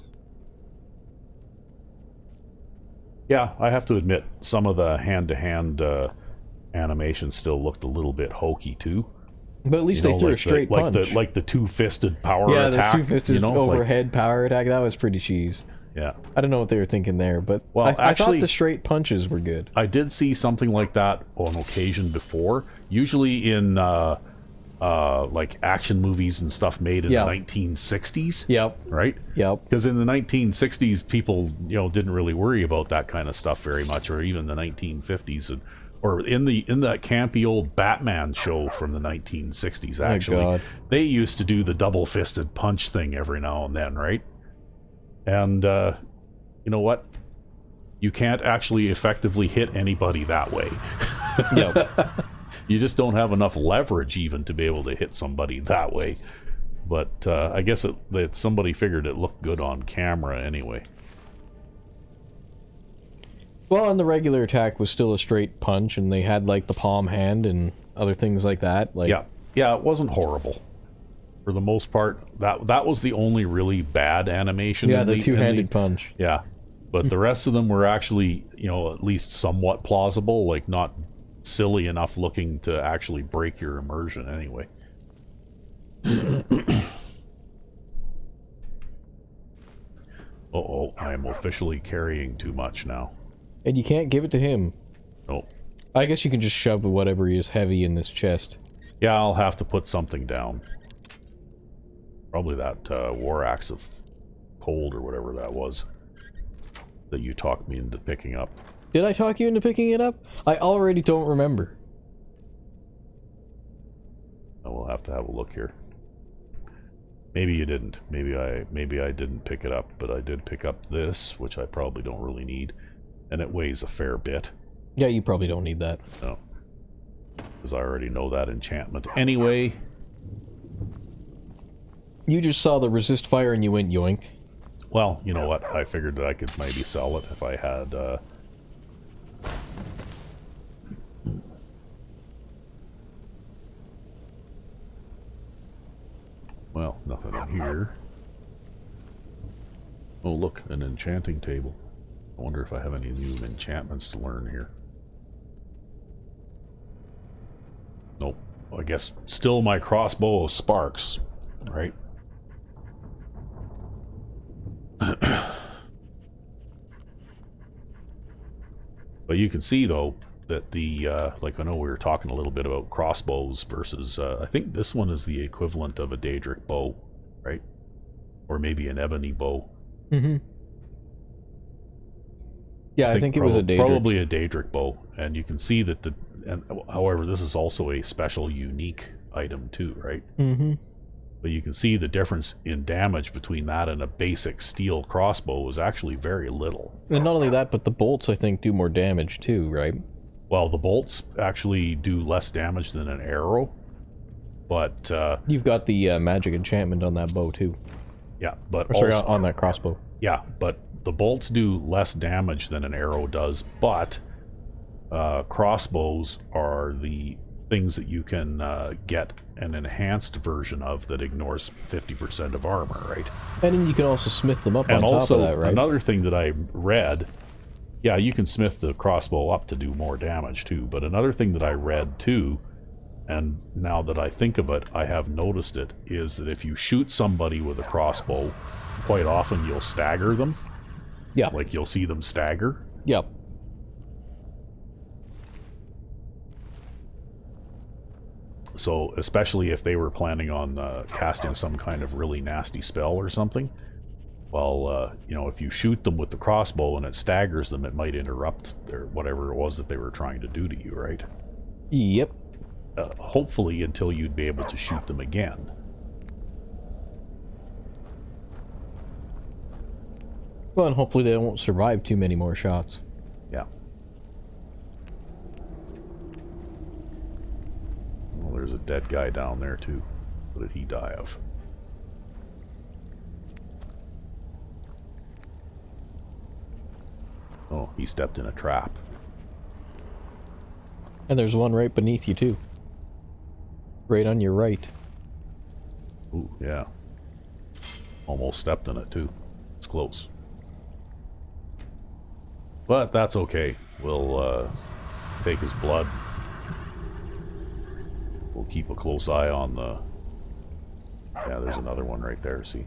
[SPEAKER 2] Yeah, I have to admit, some of the hand-to-hand animations still looked a little bit hokey, too.
[SPEAKER 1] But at least they threw a straight punch.
[SPEAKER 2] Like the two-fisted power
[SPEAKER 1] yeah,
[SPEAKER 2] attack.
[SPEAKER 1] the two-fisted
[SPEAKER 2] you know,
[SPEAKER 1] overhead power attack, that was pretty cheese.
[SPEAKER 2] Yeah.
[SPEAKER 1] I don't know what they were thinking there, but
[SPEAKER 2] well,
[SPEAKER 1] I
[SPEAKER 2] actually,
[SPEAKER 1] thought the straight punches were good.
[SPEAKER 2] I did see something like that on occasion before, usually in like action movies and stuff made in the 1960s.
[SPEAKER 1] Yep.
[SPEAKER 2] Right?
[SPEAKER 1] Yep.
[SPEAKER 2] Because in the 1960s, people, you know, didn't really worry about that kind of stuff very much, or even the 1950s, or in that campy old Batman show from the 1960s. Actually,
[SPEAKER 1] God.
[SPEAKER 2] They used to do the double-fisted punch thing every now and then, right? And you know what? You can't actually effectively hit anybody that way.
[SPEAKER 1] Yep.
[SPEAKER 2] You just don't have enough leverage even to be able to hit somebody that way. But I guess that somebody figured it looked good on camera anyway.
[SPEAKER 1] Well, and the regular attack was still a straight punch, and they had like the palm hand and other things like that. Like,
[SPEAKER 2] yeah, it wasn't horrible. For the most part, that was the only really bad animation.
[SPEAKER 1] Yeah, the two-handed punch.
[SPEAKER 2] Yeah, but the rest of them were actually, you know, at least somewhat plausible, like not silly enough looking to actually break your immersion anyway. Uh-oh, I am officially carrying too much now.
[SPEAKER 1] And you can't give it to him.
[SPEAKER 2] Oh.
[SPEAKER 1] I guess you can just shove whatever is heavy in this chest.
[SPEAKER 2] Yeah, I'll have to put something down. Probably that war axe of cold or whatever that was that you talked me into picking up.
[SPEAKER 1] Did I talk you into picking it up? I already don't remember.
[SPEAKER 2] I will have to have a look here. Maybe you didn't. Maybe I didn't pick it up, but I did pick up this, which I probably don't really need, and it weighs a fair bit.
[SPEAKER 1] Yeah, you probably don't need that.
[SPEAKER 2] No. Because I already know that enchantment. Anyway.
[SPEAKER 1] You just saw the resist fire and you went yoink.
[SPEAKER 2] Well, you know what? I figured that I could maybe sell it if I had, well, nothing in here. Oh, look, an enchanting table. I wonder if I have any new enchantments to learn here. Nope. I guess still my crossbow of sparks, right? But you can see, though, that the, like I know we were talking a little bit about crossbows versus, I think this one is the equivalent of a Daedric bow, right? Or maybe an ebony bow.
[SPEAKER 1] Mm-hmm. Yeah, I think it was a Daedric.
[SPEAKER 2] Probably a Daedric bow. And you can see that however, this is also a special, unique item too, right?
[SPEAKER 1] Mm-hmm.
[SPEAKER 2] But you can see the difference in damage between that and a basic steel crossbow is actually very little.
[SPEAKER 1] And not only that, but the bolts, I think, do more damage too, right?
[SPEAKER 2] Well, the bolts actually do less damage than an arrow, but...
[SPEAKER 1] You've got the magic enchantment on that bow too.
[SPEAKER 2] Yeah, but
[SPEAKER 1] or sorry, on that crossbow.
[SPEAKER 2] Yeah, but the bolts do less damage than an arrow does, but crossbows are the things that you can get an enhanced version of that ignores 50% of armor, right?
[SPEAKER 1] And then you can also smith them up
[SPEAKER 2] and
[SPEAKER 1] on
[SPEAKER 2] also,
[SPEAKER 1] top of that, right?
[SPEAKER 2] Another thing that I read, yeah, you can smith the crossbow up to do more damage too, but another thing that I read too, and now that I think of it, I have noticed it, is that if you shoot somebody with a crossbow, quite often you'll stagger them.
[SPEAKER 1] Yeah.
[SPEAKER 2] Like you'll see them stagger.
[SPEAKER 1] Yep.
[SPEAKER 2] So, especially if they were planning on casting some kind of really nasty spell or something, well, you know, if you shoot them with the crossbow and it staggers them, it might interrupt their whatever it was that they were trying to do to you, right?
[SPEAKER 1] Yep.
[SPEAKER 2] Hopefully until you'd be able to shoot them again.
[SPEAKER 1] Well, and hopefully they won't survive too many more shots.
[SPEAKER 2] Yeah. Well, there's a dead guy down there, too. What did he die of? Oh, he stepped in a trap.
[SPEAKER 1] And there's one right beneath you, too. Right on your right.
[SPEAKER 2] Ooh, yeah. Almost stepped in it, too. It's close. But that's okay. We'll take his blood. We'll keep a close eye on the... Yeah, there's another one right there, see?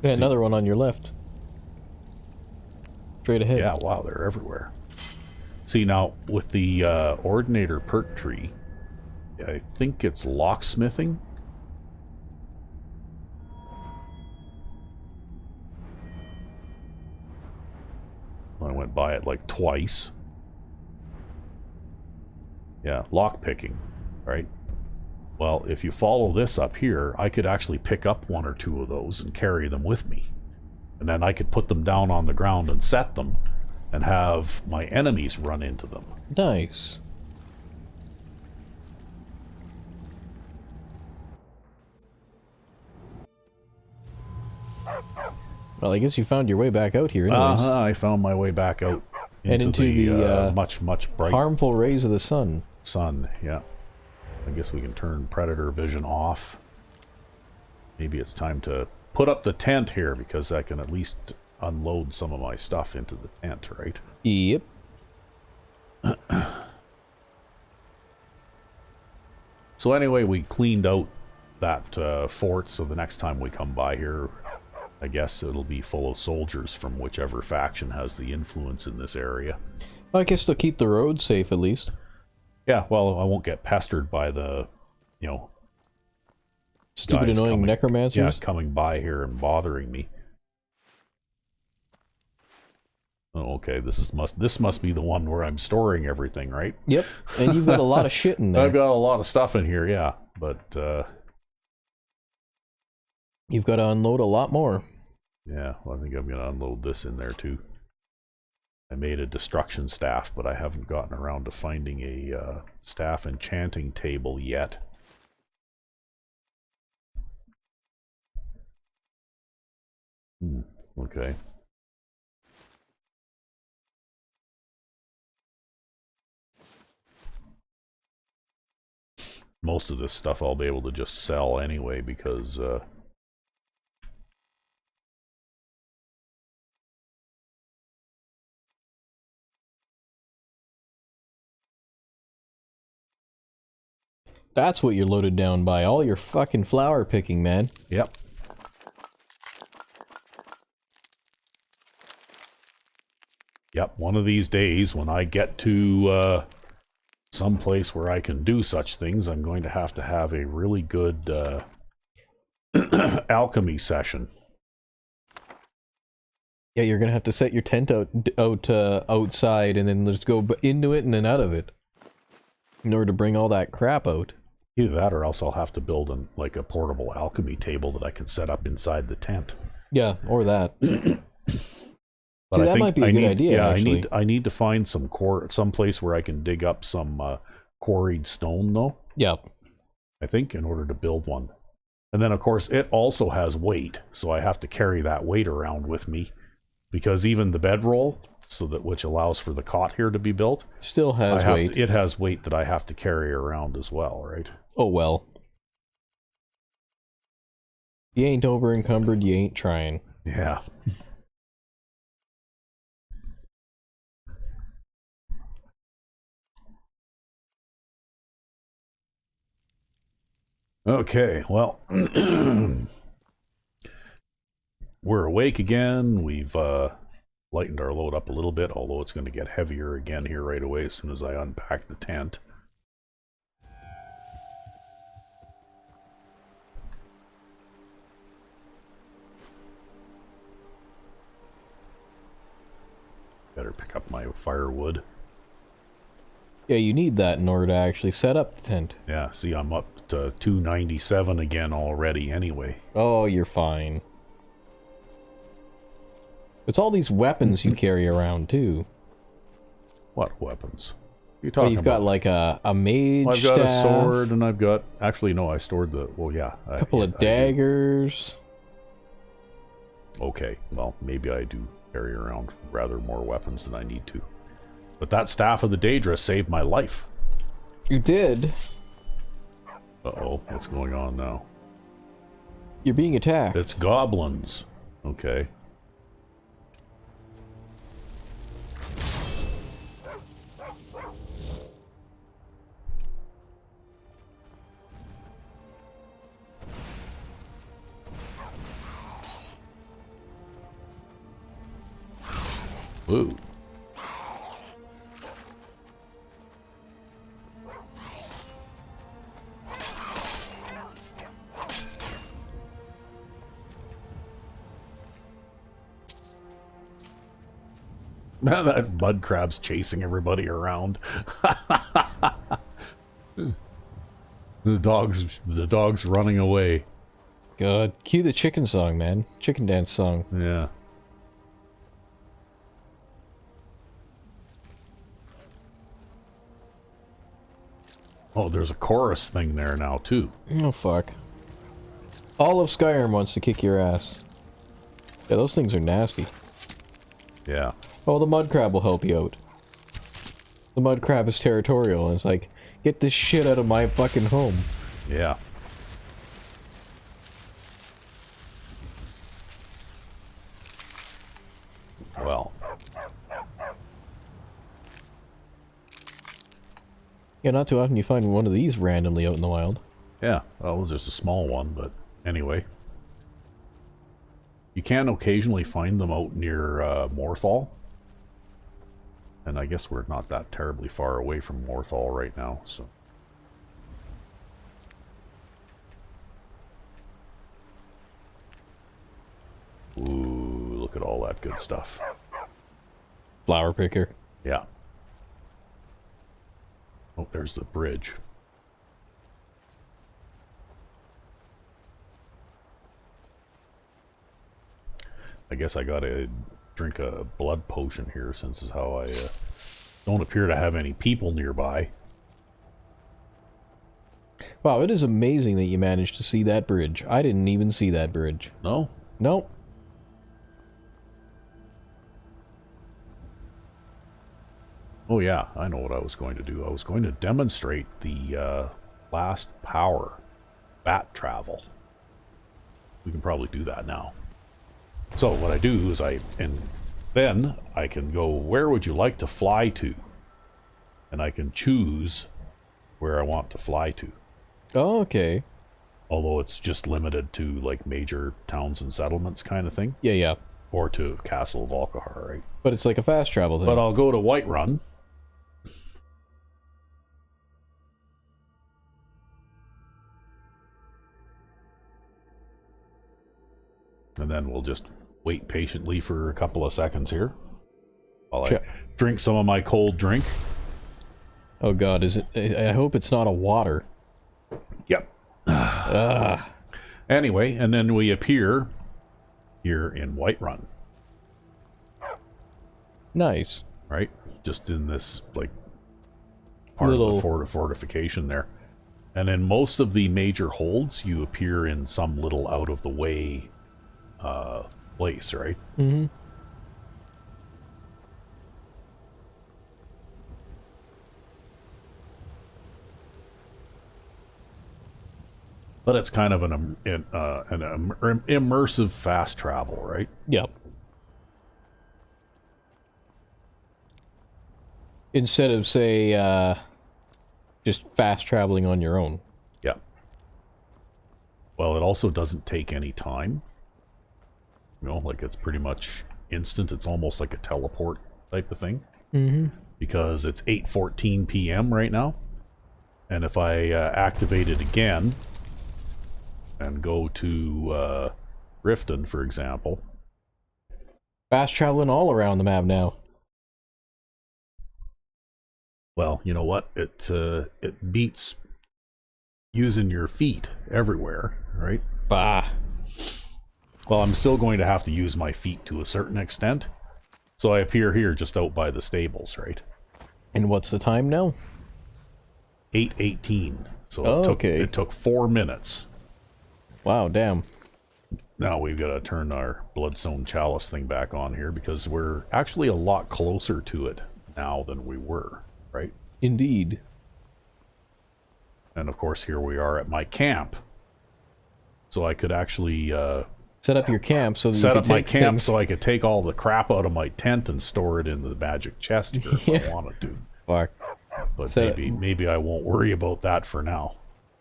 [SPEAKER 1] Yeah, another one on your left. Straight ahead.
[SPEAKER 2] Yeah, wow, they're everywhere. See, now, with the Ordinator perk tree, I think it's locksmithing. I went by it like twice. Yeah, lockpicking, right? Well, if you follow this up here, I could actually pick up one or two of those and carry them with me. And then I could put them down on the ground and set them and have my enemies run into them.
[SPEAKER 1] Nice. Well, I guess you found your way back out here anyways.
[SPEAKER 2] I found my way back out into the much bright
[SPEAKER 1] harmful rays of the sun.
[SPEAKER 2] Sun, yeah. I guess we can turn predator vision off. Maybe it's time to put up the tent here because I can at least unload some of my stuff into the tent, right?
[SPEAKER 1] Yep.
[SPEAKER 2] So anyway, we cleaned out that fort, so the next time we come by here, I guess it'll be full of soldiers from whichever faction has the influence in this area.
[SPEAKER 1] Well, I guess they'll keep the road safe at least.
[SPEAKER 2] Yeah, well, I won't get pestered by the, you know...
[SPEAKER 1] Stupid annoying necromancers?
[SPEAKER 2] Yeah, coming by here and bothering me. Oh, okay, this must be the one where I'm storing everything, right?
[SPEAKER 1] Yep, and you've got a lot of shit in there.
[SPEAKER 2] I've got a lot of stuff in here, yeah, but...
[SPEAKER 1] You've got to unload a lot more.
[SPEAKER 2] Yeah, well, I think I'm going to unload this in there, too. I made a destruction staff, but I haven't gotten around to finding a staff enchanting table yet. Okay. Most of this stuff I'll be able to just sell anyway because
[SPEAKER 1] That's what you're loaded down by. All your fucking flower picking, man.
[SPEAKER 2] Yep. Yep, one of these days when I get to some place where I can do such things, I'm going to have a really good alchemy session.
[SPEAKER 1] Yeah, you're gonna have to set your tent outside and then just go into it and then out of it in order to bring all that crap out.
[SPEAKER 2] Either that or else I'll have to build like a portable alchemy table that I can set up inside the tent.
[SPEAKER 1] Yeah, or that.
[SPEAKER 2] But
[SPEAKER 1] See,
[SPEAKER 2] I
[SPEAKER 1] that
[SPEAKER 2] think
[SPEAKER 1] might be a good idea,
[SPEAKER 2] yeah,
[SPEAKER 1] actually.
[SPEAKER 2] I need to find some place where I can dig up some quarried stone, though.
[SPEAKER 1] Yeah.
[SPEAKER 2] I think in order to build one. And then, of course, it also has weight, so I have to carry that weight around with me, because even the bedroll, which allows for the cot here to be built,
[SPEAKER 1] Still has weight.
[SPEAKER 2] It has weight that I have to carry around as well, right?
[SPEAKER 1] Oh well. You ain't over encumbered, you ain't trying.
[SPEAKER 2] Yeah. Okay, well, we're awake again. We've lightened our load up a little bit, although it's going to get heavier again here right away as soon as I unpack the tent. Better pick up my firewood.
[SPEAKER 1] Yeah, you need that in order to actually set up the tent.
[SPEAKER 2] Yeah, see, I'm up to 297 again already anyway.
[SPEAKER 1] Oh, you're fine. It's all these weapons you carry around, too.
[SPEAKER 2] What weapons? You're
[SPEAKER 1] Well,
[SPEAKER 2] talking
[SPEAKER 1] you've
[SPEAKER 2] about?
[SPEAKER 1] got like a mage
[SPEAKER 2] I've got
[SPEAKER 1] staff,
[SPEAKER 2] a sword, and I've got... Actually, no, I stored the... Well, yeah.
[SPEAKER 1] a couple of daggers.
[SPEAKER 2] Okay, well, maybe I do carry around rather more weapons than I need to. But that Staff of the Daedra saved my life.
[SPEAKER 1] You did.
[SPEAKER 2] Uh-oh, what's going on now?
[SPEAKER 1] You're being attacked.
[SPEAKER 2] It's goblins. Okay. Ooh. Now that mud crab's chasing everybody around. The dog's running away.
[SPEAKER 1] God, cue the chicken song, man. Chicken dance song.
[SPEAKER 2] Yeah. Oh, there's a chorus thing there now, too.
[SPEAKER 1] Oh, fuck. All of Skyrim wants to kick your ass. Yeah, those things are nasty.
[SPEAKER 2] Yeah.
[SPEAKER 1] Oh, the mud crab will help you out. The mud crab is territorial, and it's like, get this shit out of my fucking home.
[SPEAKER 2] Yeah. Well.
[SPEAKER 1] Yeah, not too often you find one of these randomly out in the wild.
[SPEAKER 2] Yeah. Well, it was just a small one, but anyway. You can occasionally find them out near Morthal. And I guess we're not that terribly far away from Morthal right now, so... Ooh, look at all that good stuff.
[SPEAKER 1] Flower picker.
[SPEAKER 2] Yeah. Oh, there's the bridge. I guess I gotta drink a blood potion here, since this is how I don't appear to have any people nearby.
[SPEAKER 1] Wow, it is amazing that you managed to see that bridge. I didn't even see that bridge.
[SPEAKER 2] No?
[SPEAKER 1] Nope.
[SPEAKER 2] Oh yeah, I know what I was going to do. I was going to demonstrate the last power, bat travel. We can probably do that now. So what I do is then I can go, where would you like to fly to? And I can choose where I want to fly to.
[SPEAKER 1] Oh, okay.
[SPEAKER 2] Although it's just limited to like major towns and settlements kind of thing.
[SPEAKER 1] Yeah, yeah.
[SPEAKER 2] Or to Castle of Alcahar, right?
[SPEAKER 1] But it's like a fast travel thing.
[SPEAKER 2] But I'll go to Whiterun. And then we'll just wait patiently for a couple of seconds here while I drink some of my cold drink.
[SPEAKER 1] Oh god, is it? I hope it's not a water.
[SPEAKER 2] Yep. Anyway, and then we appear here in Whiterun.
[SPEAKER 1] Nice.
[SPEAKER 2] Right? Just in this, like, part of the fortification there. And in most of the major holds, you appear in some little out-of-the-way place, right?
[SPEAKER 1] Mm-hmm.
[SPEAKER 2] But it's kind of an immersive fast travel, right?
[SPEAKER 1] Yep. Instead of, say, just fast traveling on your own.
[SPEAKER 2] Yeah. Well, it also doesn't take any time. You know, like it's pretty much instant. It's almost like a teleport type of thing.
[SPEAKER 1] Mm-hmm.
[SPEAKER 2] Because it's 8:14 p.m. right now. And if I activate it again and go to Riften, for example.
[SPEAKER 1] Fast traveling all around the map now.
[SPEAKER 2] Well, you know what? It beats using your feet everywhere, right?
[SPEAKER 1] Bah.
[SPEAKER 2] Well, I'm still going to have to use my feet to a certain extent. So I appear here just out by the stables, right?
[SPEAKER 1] And what's the time now?
[SPEAKER 2] 8:18. So it took 4 minutes.
[SPEAKER 1] Wow, damn.
[SPEAKER 2] Now we've got to turn our Bloodstone Chalice thing back on here because we're actually a lot closer to it now than we were, right?
[SPEAKER 1] Indeed.
[SPEAKER 2] And of course, here we are at my camp. So I could actually
[SPEAKER 1] set up your camp so that
[SPEAKER 2] set
[SPEAKER 1] you
[SPEAKER 2] up
[SPEAKER 1] could
[SPEAKER 2] my
[SPEAKER 1] take
[SPEAKER 2] camp
[SPEAKER 1] things.
[SPEAKER 2] so I could take all the crap out of my tent and store it in the magic chest here if I wanted to.
[SPEAKER 1] Fuck.
[SPEAKER 2] But maybe I won't worry about that for now.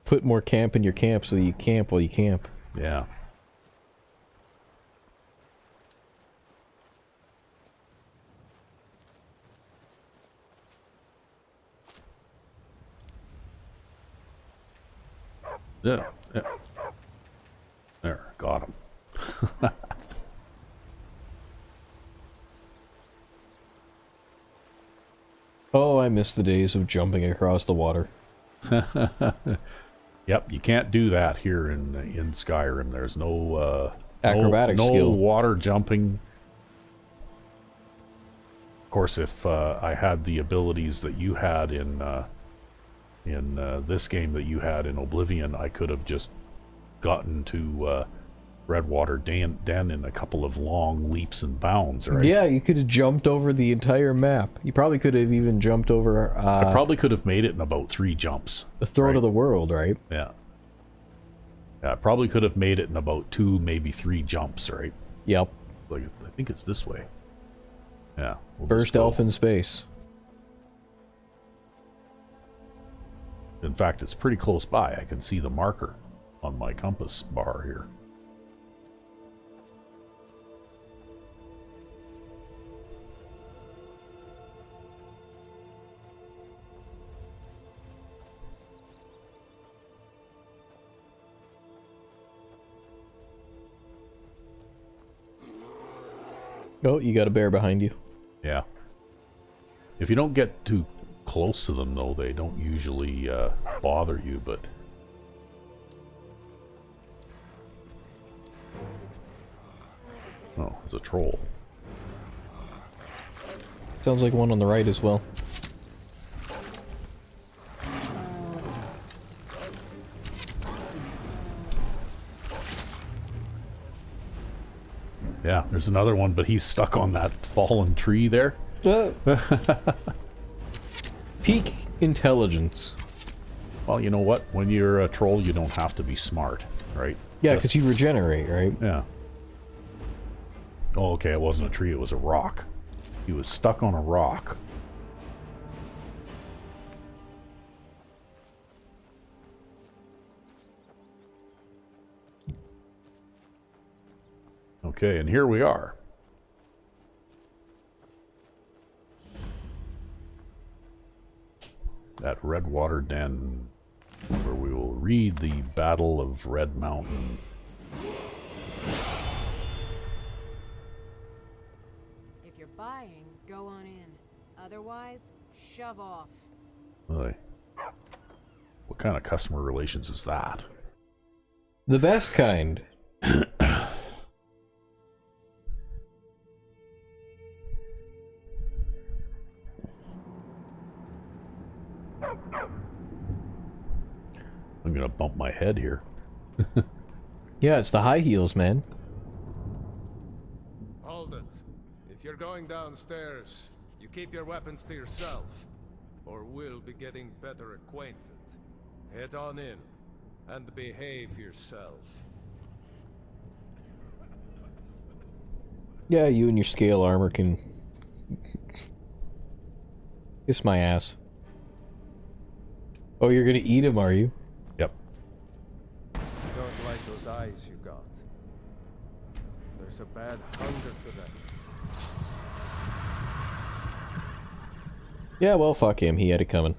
[SPEAKER 1] Put more camp in your camp so you camp while you camp.
[SPEAKER 2] Yeah. Yeah. There, got him.
[SPEAKER 1] Oh, I miss the days of jumping across the water.
[SPEAKER 2] Yep, you can't do that here in Skyrim. There's no
[SPEAKER 1] acrobatic
[SPEAKER 2] no
[SPEAKER 1] skill.
[SPEAKER 2] water jumping. Of course, if I had the abilities that you had in this game that you had in Oblivion, I could have just gotten to Redwater Den in a couple of long leaps and bounds, right?
[SPEAKER 1] Yeah, you could have jumped over the entire map. You probably could have even jumped over...
[SPEAKER 2] I probably could have made it in about 3 jumps.
[SPEAKER 1] The throat of the world, right?
[SPEAKER 2] Yeah. Yeah, I probably could have made it in about 2, maybe 3 jumps, right?
[SPEAKER 1] Yep.
[SPEAKER 2] Like, I think it's this way. Yeah.
[SPEAKER 1] First elf in space.
[SPEAKER 2] In fact, it's pretty close by. I can see the marker on my compass bar here.
[SPEAKER 1] Oh, you got a bear behind you.
[SPEAKER 2] Yeah. If you don't get too close to them, though, they don't usually bother you, but... Oh, it's a troll.
[SPEAKER 1] Sounds like one on the right as well.
[SPEAKER 2] Yeah, there's another one, but he's stuck on that fallen tree there.
[SPEAKER 1] Peak intelligence.
[SPEAKER 2] Well, you know what? When you're a troll, you don't have to be smart, right?
[SPEAKER 1] Yeah, because you regenerate, right?
[SPEAKER 2] Yeah. Oh, okay, it wasn't a tree, it was a rock. He was stuck on a rock. Okay, and here we are. At Redwater Den, where we will read the Battle of Red Mountain.
[SPEAKER 5] If you're buying, go on in. Otherwise, shove off.
[SPEAKER 2] Really? What kind of customer relations is that?
[SPEAKER 1] The best kind.
[SPEAKER 2] I'm gonna bump my head here.
[SPEAKER 1] Yeah, it's the high heels, man.
[SPEAKER 6] Hold it. If you're going downstairs, you keep your weapons to yourself, or we'll be getting better acquainted. Head on in, and behave yourself.
[SPEAKER 1] Yeah, you and your scale armor can kiss my ass. Oh, you're gonna eat him, are you?
[SPEAKER 2] Yep.
[SPEAKER 6] Don't like those eyes you got. There's a bad hunger to them.
[SPEAKER 1] Yeah, well, fuck him. He had it coming.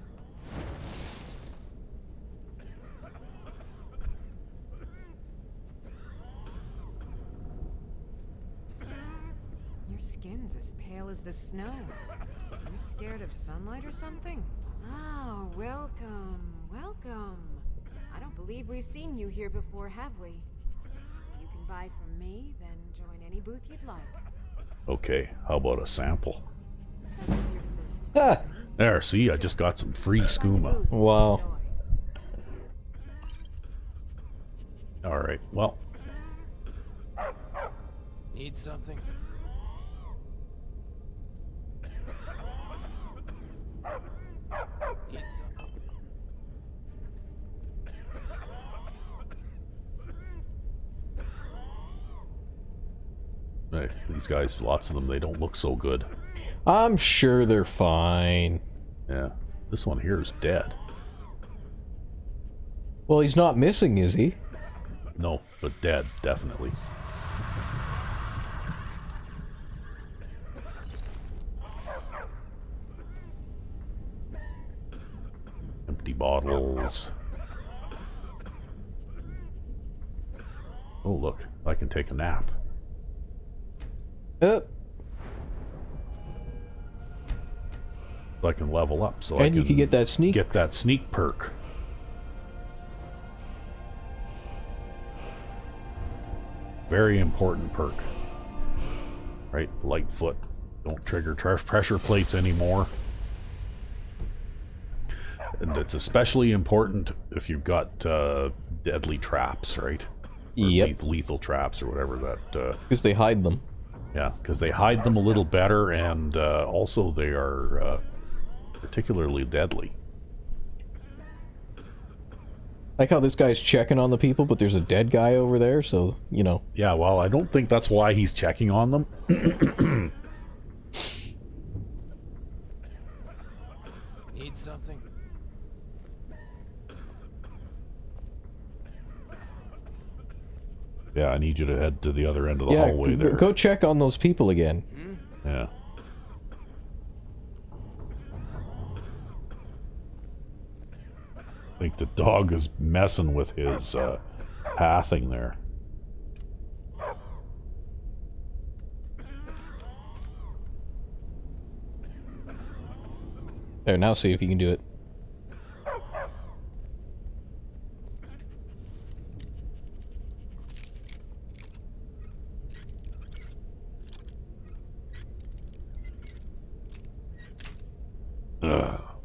[SPEAKER 5] Your skin's as pale as the snow. Are you scared of sunlight or something? Oh, welcome, welcome. I don't believe we've seen you here before, have we? If you can buy from me, then join any booth you'd like.
[SPEAKER 2] Okay, how about a sample?
[SPEAKER 5] Since it's your first
[SPEAKER 1] Ah!
[SPEAKER 5] time,
[SPEAKER 2] There, see, I just got some free
[SPEAKER 5] find a
[SPEAKER 2] skooma.
[SPEAKER 5] booth.
[SPEAKER 1] Wow.
[SPEAKER 5] Enjoy.
[SPEAKER 2] Alright, well,
[SPEAKER 3] Need something? Need something?
[SPEAKER 2] hey, these guys, lots of them, they don't look so good.
[SPEAKER 1] I'm sure they're fine.
[SPEAKER 2] Yeah, this one here is dead.
[SPEAKER 1] Well, he's not missing, is he?
[SPEAKER 2] No, but dead, definitely. Empty bottles. Oh, look, I can take a nap. I can level up, so I
[SPEAKER 1] And you can get that sneak.
[SPEAKER 2] get that sneak perk. Very important perk. Right, Lightfoot. Don't trigger pressure plates anymore. And it's especially important if you've got deadly traps, right? Or
[SPEAKER 1] Yep.
[SPEAKER 2] lethal traps or whatever that...
[SPEAKER 1] Because they hide them.
[SPEAKER 2] yeah, because they hide them a little better, and also they are particularly deadly.
[SPEAKER 1] Like how this guy's checking on the people, but there's a dead guy over there, so, you know.
[SPEAKER 2] Yeah, well, I don't think that's why he's checking on them.
[SPEAKER 3] Need something?
[SPEAKER 2] Yeah, I need you to head to the other end of the
[SPEAKER 1] Yeah,
[SPEAKER 2] hallway there.
[SPEAKER 1] go check on those people again.
[SPEAKER 2] Yeah. I think the dog is messing with his pathing there.
[SPEAKER 1] There, now see if you can do it.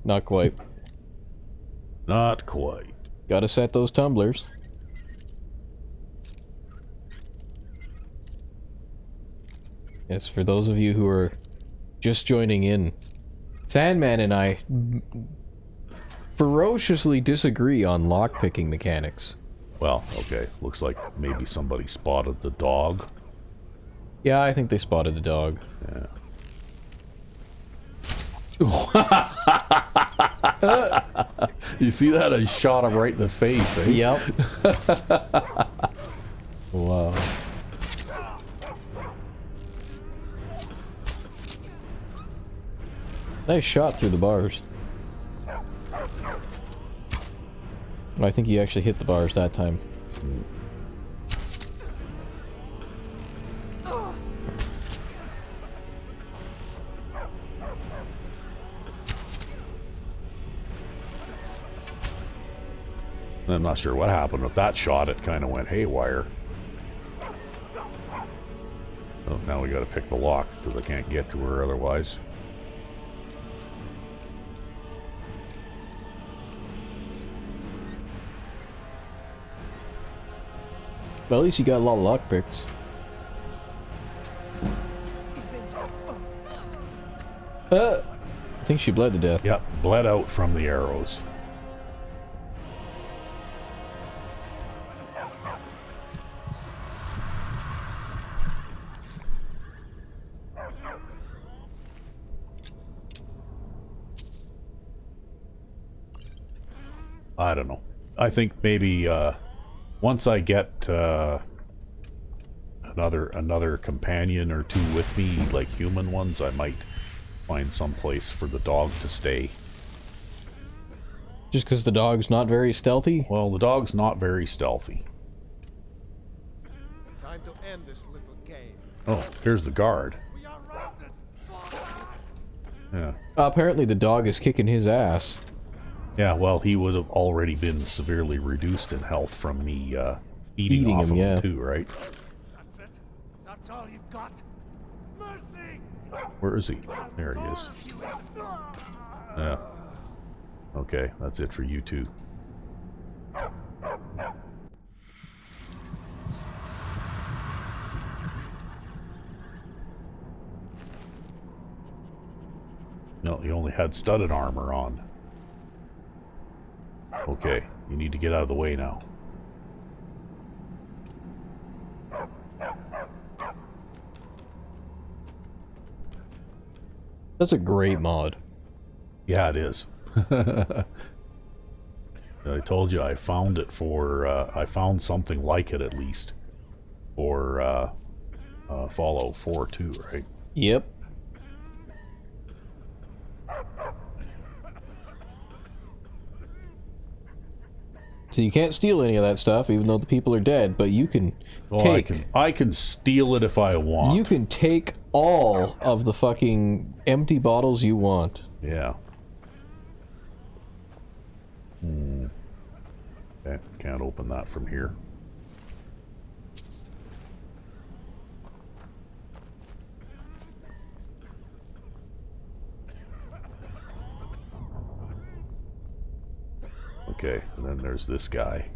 [SPEAKER 1] Not quite.
[SPEAKER 2] Not quite.
[SPEAKER 1] Gotta set those tumblers. Yes, for those of you who are just joining in, Sandman and I ferociously disagree on lockpicking mechanics.
[SPEAKER 2] Well, okay. Looks like maybe somebody spotted the dog.
[SPEAKER 1] Yeah, I think they spotted the dog.
[SPEAKER 2] Yeah. You see that? I shot him right in the face, eh?
[SPEAKER 1] Yep. Wow. Nice shot through the bars. I think he actually hit the bars that time.
[SPEAKER 2] I'm not sure what happened with that shot. It kind of went haywire. Oh, now we got to pick the lock because I can't get to her otherwise.
[SPEAKER 1] Well, at least you got a lot of lock picks. I think she bled to death.
[SPEAKER 2] Yep, bled out from the arrows. I don't know. I think maybe once I get another companion or two with me, like human ones, I might find some place for the dog to stay.
[SPEAKER 1] Just because the dog's not very stealthy?
[SPEAKER 2] Well, the dog's not very stealthy.
[SPEAKER 6] Time to end this little game.
[SPEAKER 2] Oh, here's the guard.
[SPEAKER 6] We are routed.
[SPEAKER 2] Yeah.
[SPEAKER 1] Apparently the dog is kicking his ass.
[SPEAKER 2] Yeah, well, he would have already been severely reduced in health from me feeding
[SPEAKER 1] Eating
[SPEAKER 2] off
[SPEAKER 1] him,
[SPEAKER 2] of
[SPEAKER 1] yeah.
[SPEAKER 2] him too, right?
[SPEAKER 6] That's it. That's all you've got. Mercy.
[SPEAKER 2] Where is he? There he is. Yeah. Okay, that's it for you two. No, he only had studded armor on. Okay, you need to get out of the way now.
[SPEAKER 1] That's a great mod.
[SPEAKER 2] Yeah, it is. I told you I found it for, I found something like it at least for Fallout 4 too, right?
[SPEAKER 1] Yep. So you can't steal any of that stuff, even though the people are dead, but you can take...
[SPEAKER 2] I can steal it if I want.
[SPEAKER 1] You can take all of the fucking empty bottles you want.
[SPEAKER 2] Yeah. Okay, can't open that from here. Okay, and then there's this guy.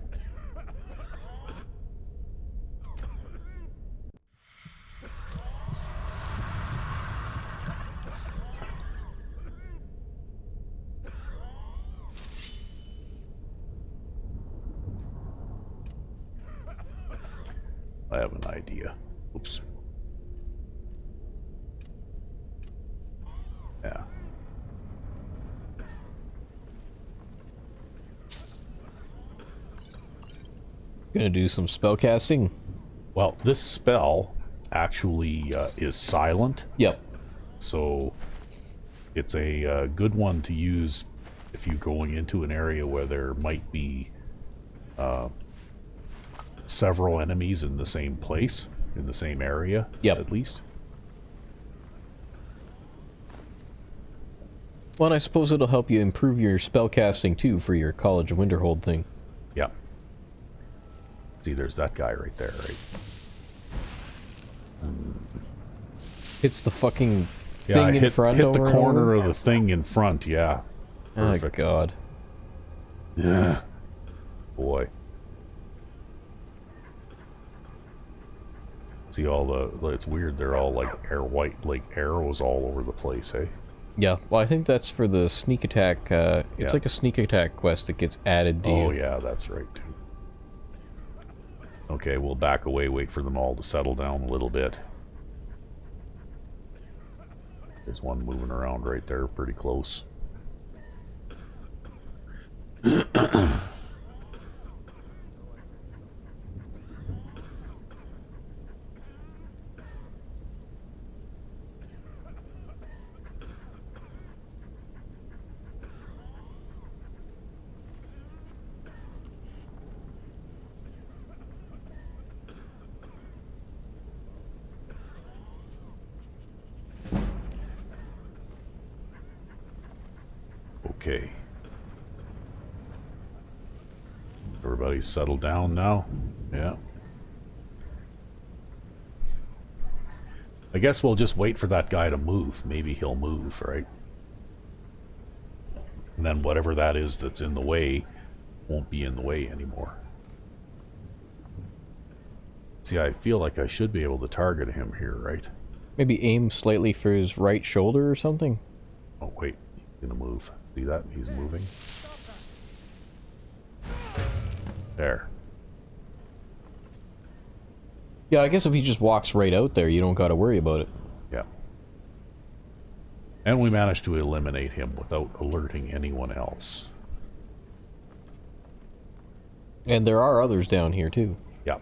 [SPEAKER 2] I have an idea. Oops. Yeah.
[SPEAKER 1] Gonna do some spell casting?
[SPEAKER 2] Well, this spell actually is silent,
[SPEAKER 1] Yep.
[SPEAKER 2] so it's a good one to use if you're going into an area where there might be several enemies in the same place, in the same area,
[SPEAKER 1] Yep.
[SPEAKER 2] at least.
[SPEAKER 1] Well, and I suppose it'll help you improve your spell casting too for your College of Winterhold thing.
[SPEAKER 2] Yeah. See, there's that guy right there, right?
[SPEAKER 1] It's the fucking
[SPEAKER 2] Yeah,
[SPEAKER 1] thing
[SPEAKER 2] I
[SPEAKER 1] in
[SPEAKER 2] hit
[SPEAKER 1] front
[SPEAKER 2] the
[SPEAKER 1] over and
[SPEAKER 2] corner
[SPEAKER 1] over.
[SPEAKER 2] of the thing in front, yeah.
[SPEAKER 1] Oh
[SPEAKER 2] Perfect.
[SPEAKER 1] god.
[SPEAKER 2] Yeah. Boy. See all the, it's weird, they're all like like arrows all over the place, hey?
[SPEAKER 1] Yeah, well I think that's for the sneak attack, it's
[SPEAKER 2] Yeah.
[SPEAKER 1] like a sneak attack quest that gets added to
[SPEAKER 2] Oh
[SPEAKER 1] you.
[SPEAKER 2] yeah, that's right too. Okay, we'll back away, wait for them all to settle down a little bit. There's one moving around right there, pretty close. Okay. Everybody's settled down now? Yeah. I guess we'll just wait for that guy to move. Maybe he'll move, right? And then whatever that is that's in the way won't be in the way anymore. See, I feel like I should be able to target him here, right?
[SPEAKER 1] Maybe aim slightly for his right shoulder or something?
[SPEAKER 2] Oh, wait. He's gonna move. See that? He's moving. There.
[SPEAKER 1] Yeah, I guess if he just walks right out there, you don't gotta worry about it.
[SPEAKER 2] Yeah. And we managed to eliminate him without alerting anyone else.
[SPEAKER 1] And there are others down here, too.
[SPEAKER 2] Yeah.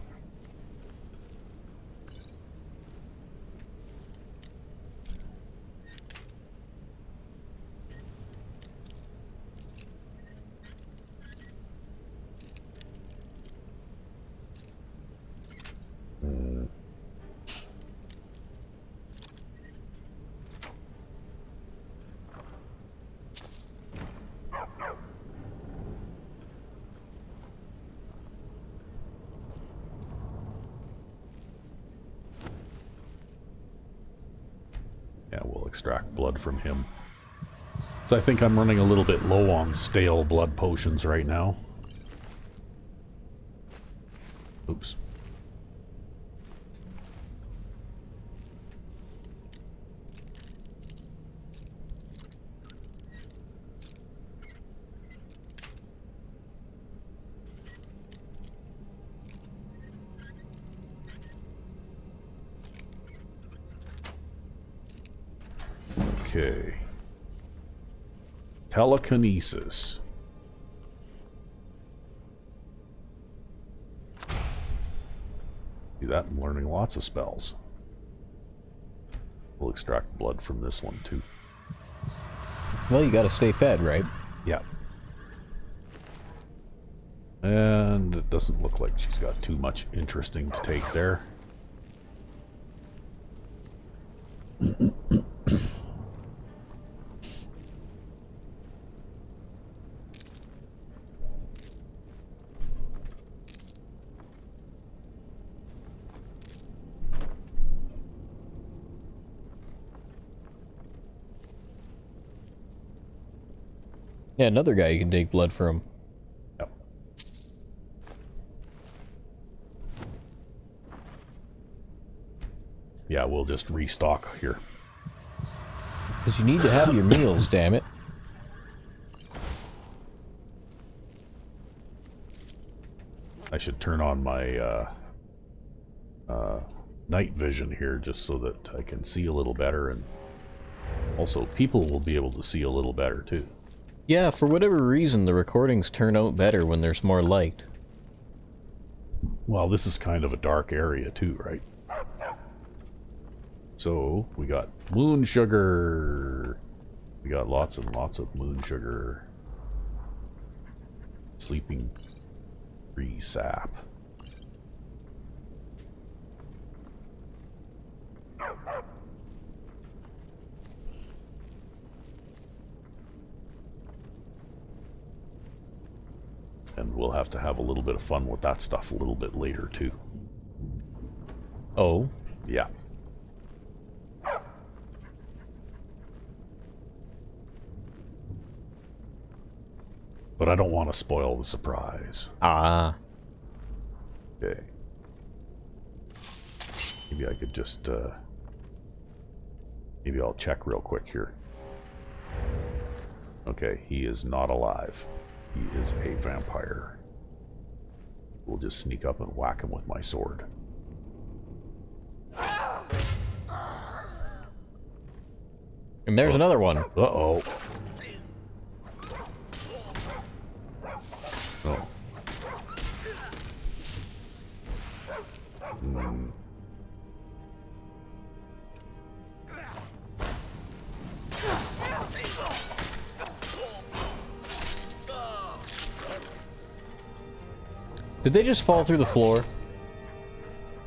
[SPEAKER 2] Yeah, we'll extract blood from him. So I think I'm running a little bit low on stale blood potions right now. Oops. Okay. Telekinesis. See that? I'm learning lots of spells. We'll extract blood from this one too.
[SPEAKER 1] Well, you gotta stay fed, right?
[SPEAKER 2] Yeah. And it doesn't look like she's got too much interesting to take there.
[SPEAKER 1] Yeah, another guy you can take blood from.
[SPEAKER 2] Yep. Yeah, we'll just restock here.
[SPEAKER 1] Because you need to have your meals, damn it.
[SPEAKER 2] I should turn on my night vision here just so that I can see a little better, and also people will be able to see a little better too.
[SPEAKER 1] Yeah, for whatever reason, the recordings turn out better when there's more light.
[SPEAKER 2] Well, this is kind of a dark area too, right? So, we got moon sugar. We got lots and lots of moon sugar. Sleeping tree sap. And we'll have to have a little bit of fun with that stuff a little bit later too.
[SPEAKER 1] Oh?
[SPEAKER 2] Yeah. But I don't want to spoil the surprise.
[SPEAKER 1] Ah.
[SPEAKER 2] Okay. Maybe I could just, maybe I'll check real quick here. Okay, he is not alive. He is a vampire. We'll just sneak up and whack him with my sword.
[SPEAKER 1] And there's another one.
[SPEAKER 2] Uh-oh. Oh.
[SPEAKER 1] Did they just fall through the floor?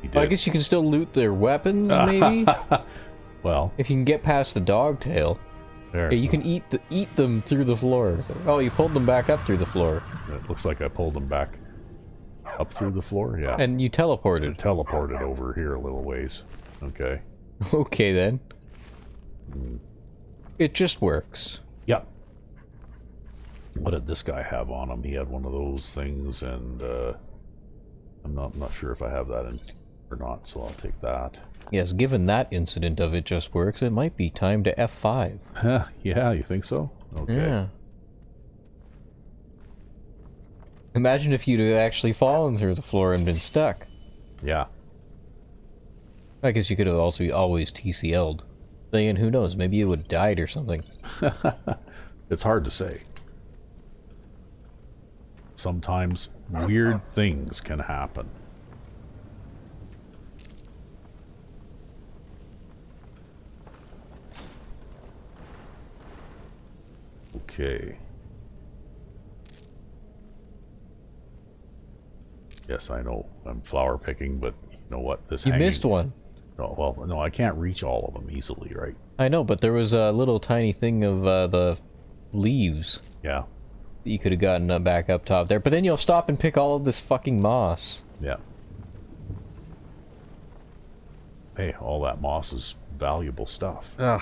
[SPEAKER 2] He
[SPEAKER 1] I
[SPEAKER 2] did.
[SPEAKER 1] guess you can still loot their weapons, maybe?
[SPEAKER 2] Well,
[SPEAKER 1] If you can get past the dog tail.
[SPEAKER 2] There.
[SPEAKER 1] Yeah, you can eat them through the floor. Oh, you pulled them back up through the floor.
[SPEAKER 2] It looks like I pulled them back up through the floor. Yeah.
[SPEAKER 1] And you teleported.
[SPEAKER 2] Teleported over here a little ways. Okay.
[SPEAKER 1] Okay then. It just works.
[SPEAKER 2] Yep. What did this guy have on him? He had one of those things, and I'm not sure if I have that in or not, so I'll take that.
[SPEAKER 1] Yes, given that incident of it just works, it might be time to F5.
[SPEAKER 2] Yeah, you think so? Okay.
[SPEAKER 1] Yeah. Imagine if you'd actually fallen through the floor and been stuck.
[SPEAKER 2] Yeah.
[SPEAKER 1] I guess you could have also always TCL'd. Then who knows, maybe you would have died or something.
[SPEAKER 2] It's hard to say. Sometimes weird things can happen. Okay. Yes, I know I'm flower picking, but you know what? This
[SPEAKER 1] You
[SPEAKER 2] hanging...
[SPEAKER 1] missed one.
[SPEAKER 2] Oh, well, no, I can't reach all of them easily, right?
[SPEAKER 1] I know, but there was a little tiny thing of the leaves
[SPEAKER 2] Yeah.
[SPEAKER 1] that you could have gotten back up top there. But then you'll stop and pick all of this fucking moss.
[SPEAKER 2] Yeah. Hey, all that moss is valuable stuff.
[SPEAKER 1] Ugh.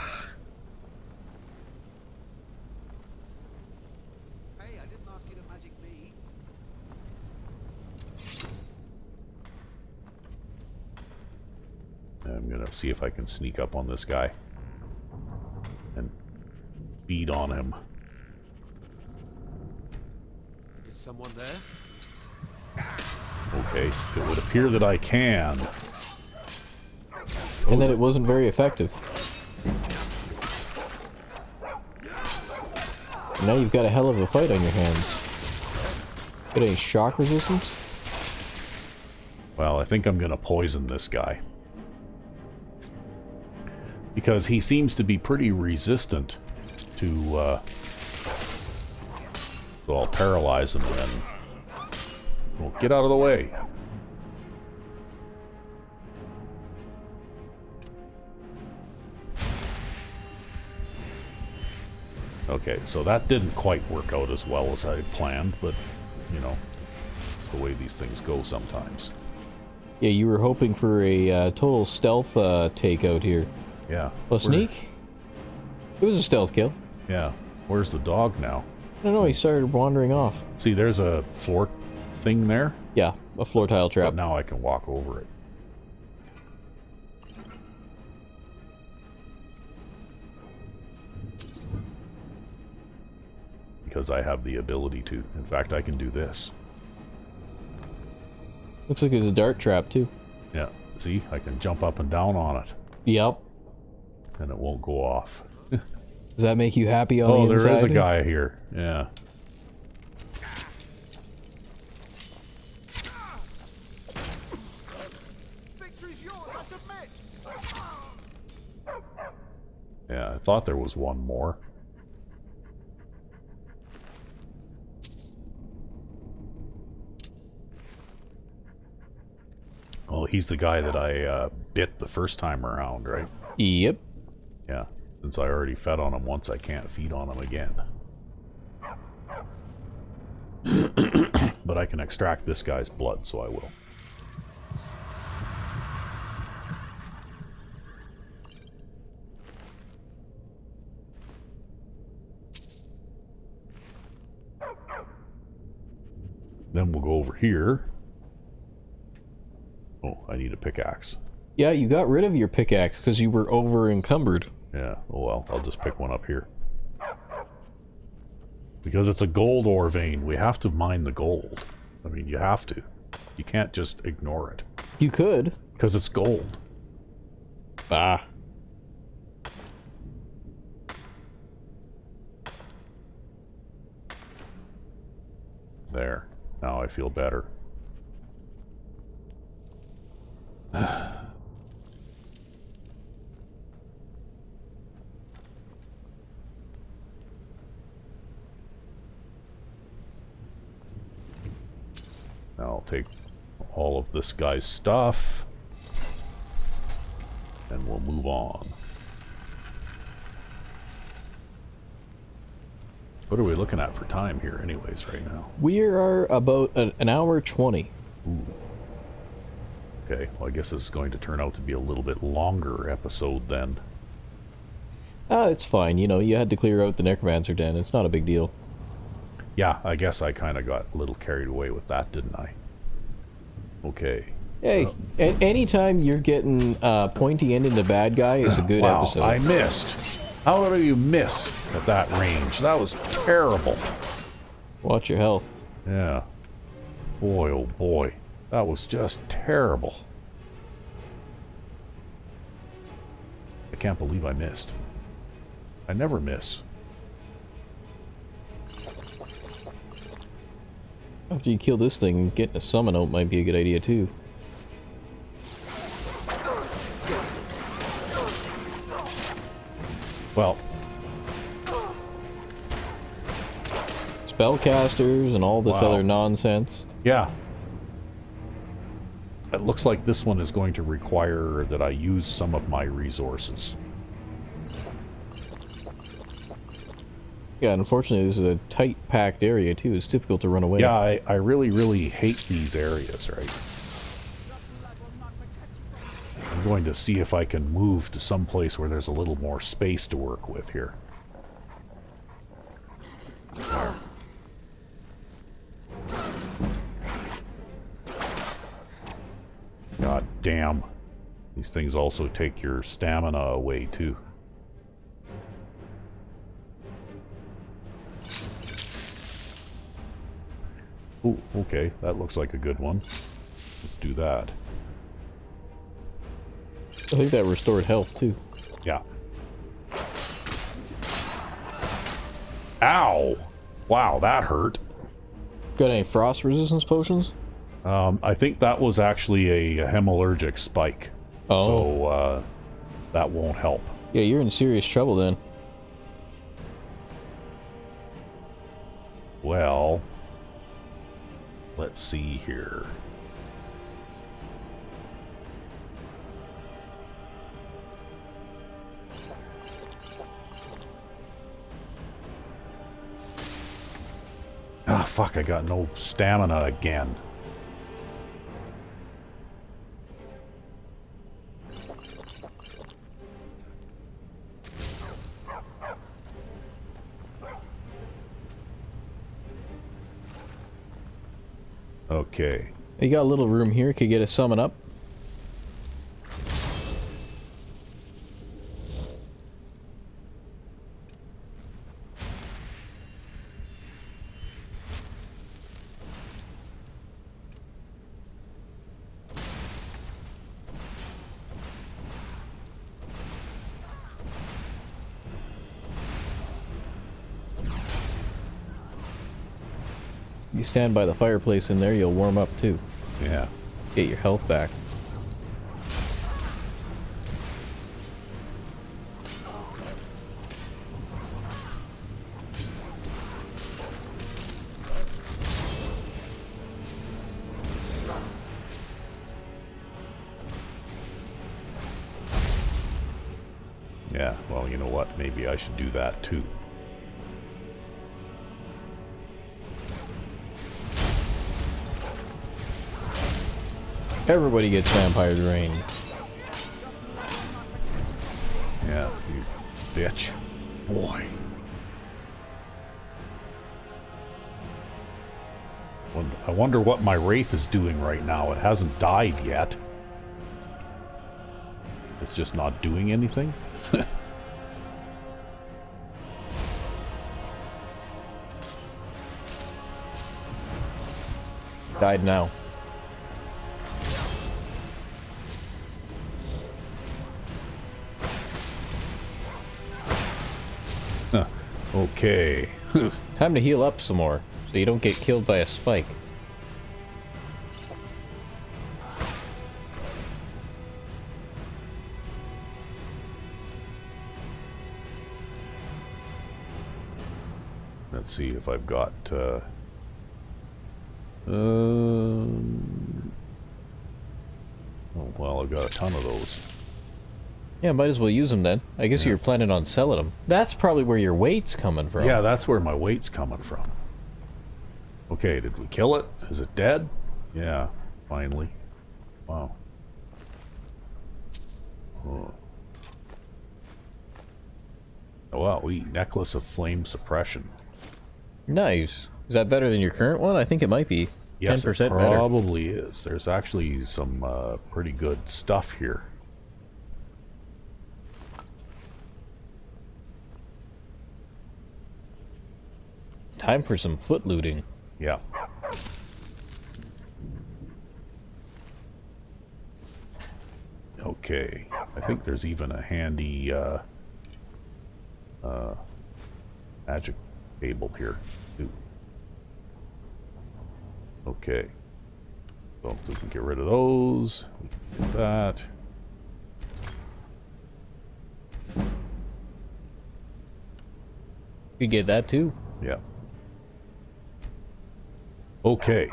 [SPEAKER 7] Hey, I didn't ask you to magic me.
[SPEAKER 2] I'm gonna see if I can sneak up on this guy and beat on him.
[SPEAKER 6] Is someone there?
[SPEAKER 2] Okay, it would appear that I can.
[SPEAKER 1] And then it wasn't very effective. And now you've got a hell of a fight on your hands. Got any shock resistance?
[SPEAKER 2] Well, I think I'm gonna poison this guy. Because he seems to be pretty resistant to, so I'll paralyze him then. Well, get out of the way. Okay, so that didn't quite work out as well as I had planned, but, you know, it's the way these things go sometimes.
[SPEAKER 1] Yeah, you were hoping for a total stealth takeout here.
[SPEAKER 2] Yeah.
[SPEAKER 1] A sneak? It was a stealth kill.
[SPEAKER 2] Yeah. Where's the dog now?
[SPEAKER 1] I don't know, he started wandering off.
[SPEAKER 2] See, there's a floor thing there.
[SPEAKER 1] Yeah, a floor tile
[SPEAKER 2] But
[SPEAKER 1] trap.
[SPEAKER 2] now I can walk over it. Because I have the ability to. In fact, I can do this.
[SPEAKER 1] Looks like there's a dart trap too.
[SPEAKER 2] Yeah. See? I can jump up and down on it.
[SPEAKER 1] Yep.
[SPEAKER 2] And it won't go off.
[SPEAKER 1] Does that make you happy on
[SPEAKER 2] Oh,
[SPEAKER 1] the inside?
[SPEAKER 2] there is a guy here. Yeah.
[SPEAKER 7] Victory's yours, I submit.
[SPEAKER 2] Yeah, I thought there was one more. Oh, he's the guy that I bit the first time around, right?
[SPEAKER 1] Yep.
[SPEAKER 2] Yeah. Since I already fed on him once, I can't feed on him again. But I can extract this guy's blood, so I will. Then we'll go over here. Oh, I need a pickaxe.
[SPEAKER 1] Yeah, you got rid of your pickaxe because you were over encumbered.
[SPEAKER 2] Yeah, oh well, I'll just pick one up here. Because it's a gold ore vein, we have to mine the gold. I mean, you have to. You can't just ignore it.
[SPEAKER 1] You could.
[SPEAKER 2] Because it's gold.
[SPEAKER 1] Ah.
[SPEAKER 2] There. Now I feel better. Now I'll take all of this guy's stuff and we'll move on. What are we looking at for time here anyways right now?
[SPEAKER 1] We are about an hour 20.
[SPEAKER 2] Ooh. Okay, well I guess this is going to turn out to be a little bit longer episode then.
[SPEAKER 1] It's fine. You know, you had to clear out the Necromancer Den. It's not a big deal.
[SPEAKER 2] Yeah, I guess I kind of got a little carried away with that, didn't I? Okay.
[SPEAKER 1] Hey, anytime you're getting pointy ended the bad guy is a good
[SPEAKER 2] wow,
[SPEAKER 1] episode.
[SPEAKER 2] I missed. How do you miss at that range? That was terrible.
[SPEAKER 1] Watch your health.
[SPEAKER 2] Yeah. Boy, oh boy. That was just terrible. I can't believe I missed. I never miss.
[SPEAKER 1] After you kill this thing, getting a summon out might be a good idea too.
[SPEAKER 2] Well,
[SPEAKER 1] Spellcasters and all this
[SPEAKER 2] Wow.
[SPEAKER 1] other nonsense.
[SPEAKER 2] yeah. It looks like this one is going to require that I use some of my resources.
[SPEAKER 1] Yeah, unfortunately, this is a tight packed area too. It's difficult to run away.
[SPEAKER 2] Yeah, I really, really hate these areas, right? I'm going to see if I can move to some place where there's a little more space to work with here. God damn. These things also take your stamina away, too. Oh, okay. That looks like a good one. Let's do that.
[SPEAKER 1] I think that restored health too.
[SPEAKER 2] Yeah. Ow! Wow, that hurt.
[SPEAKER 1] Got any frost resistance potions?
[SPEAKER 2] I think that was actually a hemalurgic spike.
[SPEAKER 1] Oh.
[SPEAKER 2] So, that won't help.
[SPEAKER 1] Yeah, you're in serious trouble then.
[SPEAKER 2] Well, let's see here. Ah, fuck, I got no stamina again. Okay.
[SPEAKER 1] You got a little room here. Could get a summon up. You stand by the fireplace in there, you'll warm up too.
[SPEAKER 2] Yeah.
[SPEAKER 1] Get your health back.
[SPEAKER 2] Yeah, well, you know what? Maybe I should do that too.
[SPEAKER 1] Everybody gets vampire drain.
[SPEAKER 2] Yeah, you bitch. Boy. I wonder what my Wraith is doing right now. It hasn't died yet. It's just not doing anything?
[SPEAKER 1] Died now.
[SPEAKER 2] Huh. Okay.
[SPEAKER 1] Time to heal up some more, so you don't get killed by a spike.
[SPEAKER 2] Let's see if I've got, oh, well, I've got a ton of those.
[SPEAKER 1] Yeah, might as well use them then. I guess you're planning on selling them. That's probably where your weight's coming from.
[SPEAKER 2] Yeah, that's where my weight's coming from. Okay, did we kill it? Is it dead? Yeah, finally. Wow. Oh. Oh, wow, necklace of flame suppression.
[SPEAKER 1] Nice. Is that better than your current one? I think it might be.
[SPEAKER 2] Yes,
[SPEAKER 1] 10%
[SPEAKER 2] it
[SPEAKER 1] better.
[SPEAKER 2] probably is. There's actually some pretty good stuff here.
[SPEAKER 1] Time for some foot looting.
[SPEAKER 2] Yeah. Okay. I think there's even a handy magic table here, too. Okay. So we can get rid of those. We can do that.
[SPEAKER 1] You get that too.
[SPEAKER 2] Yeah. Okay.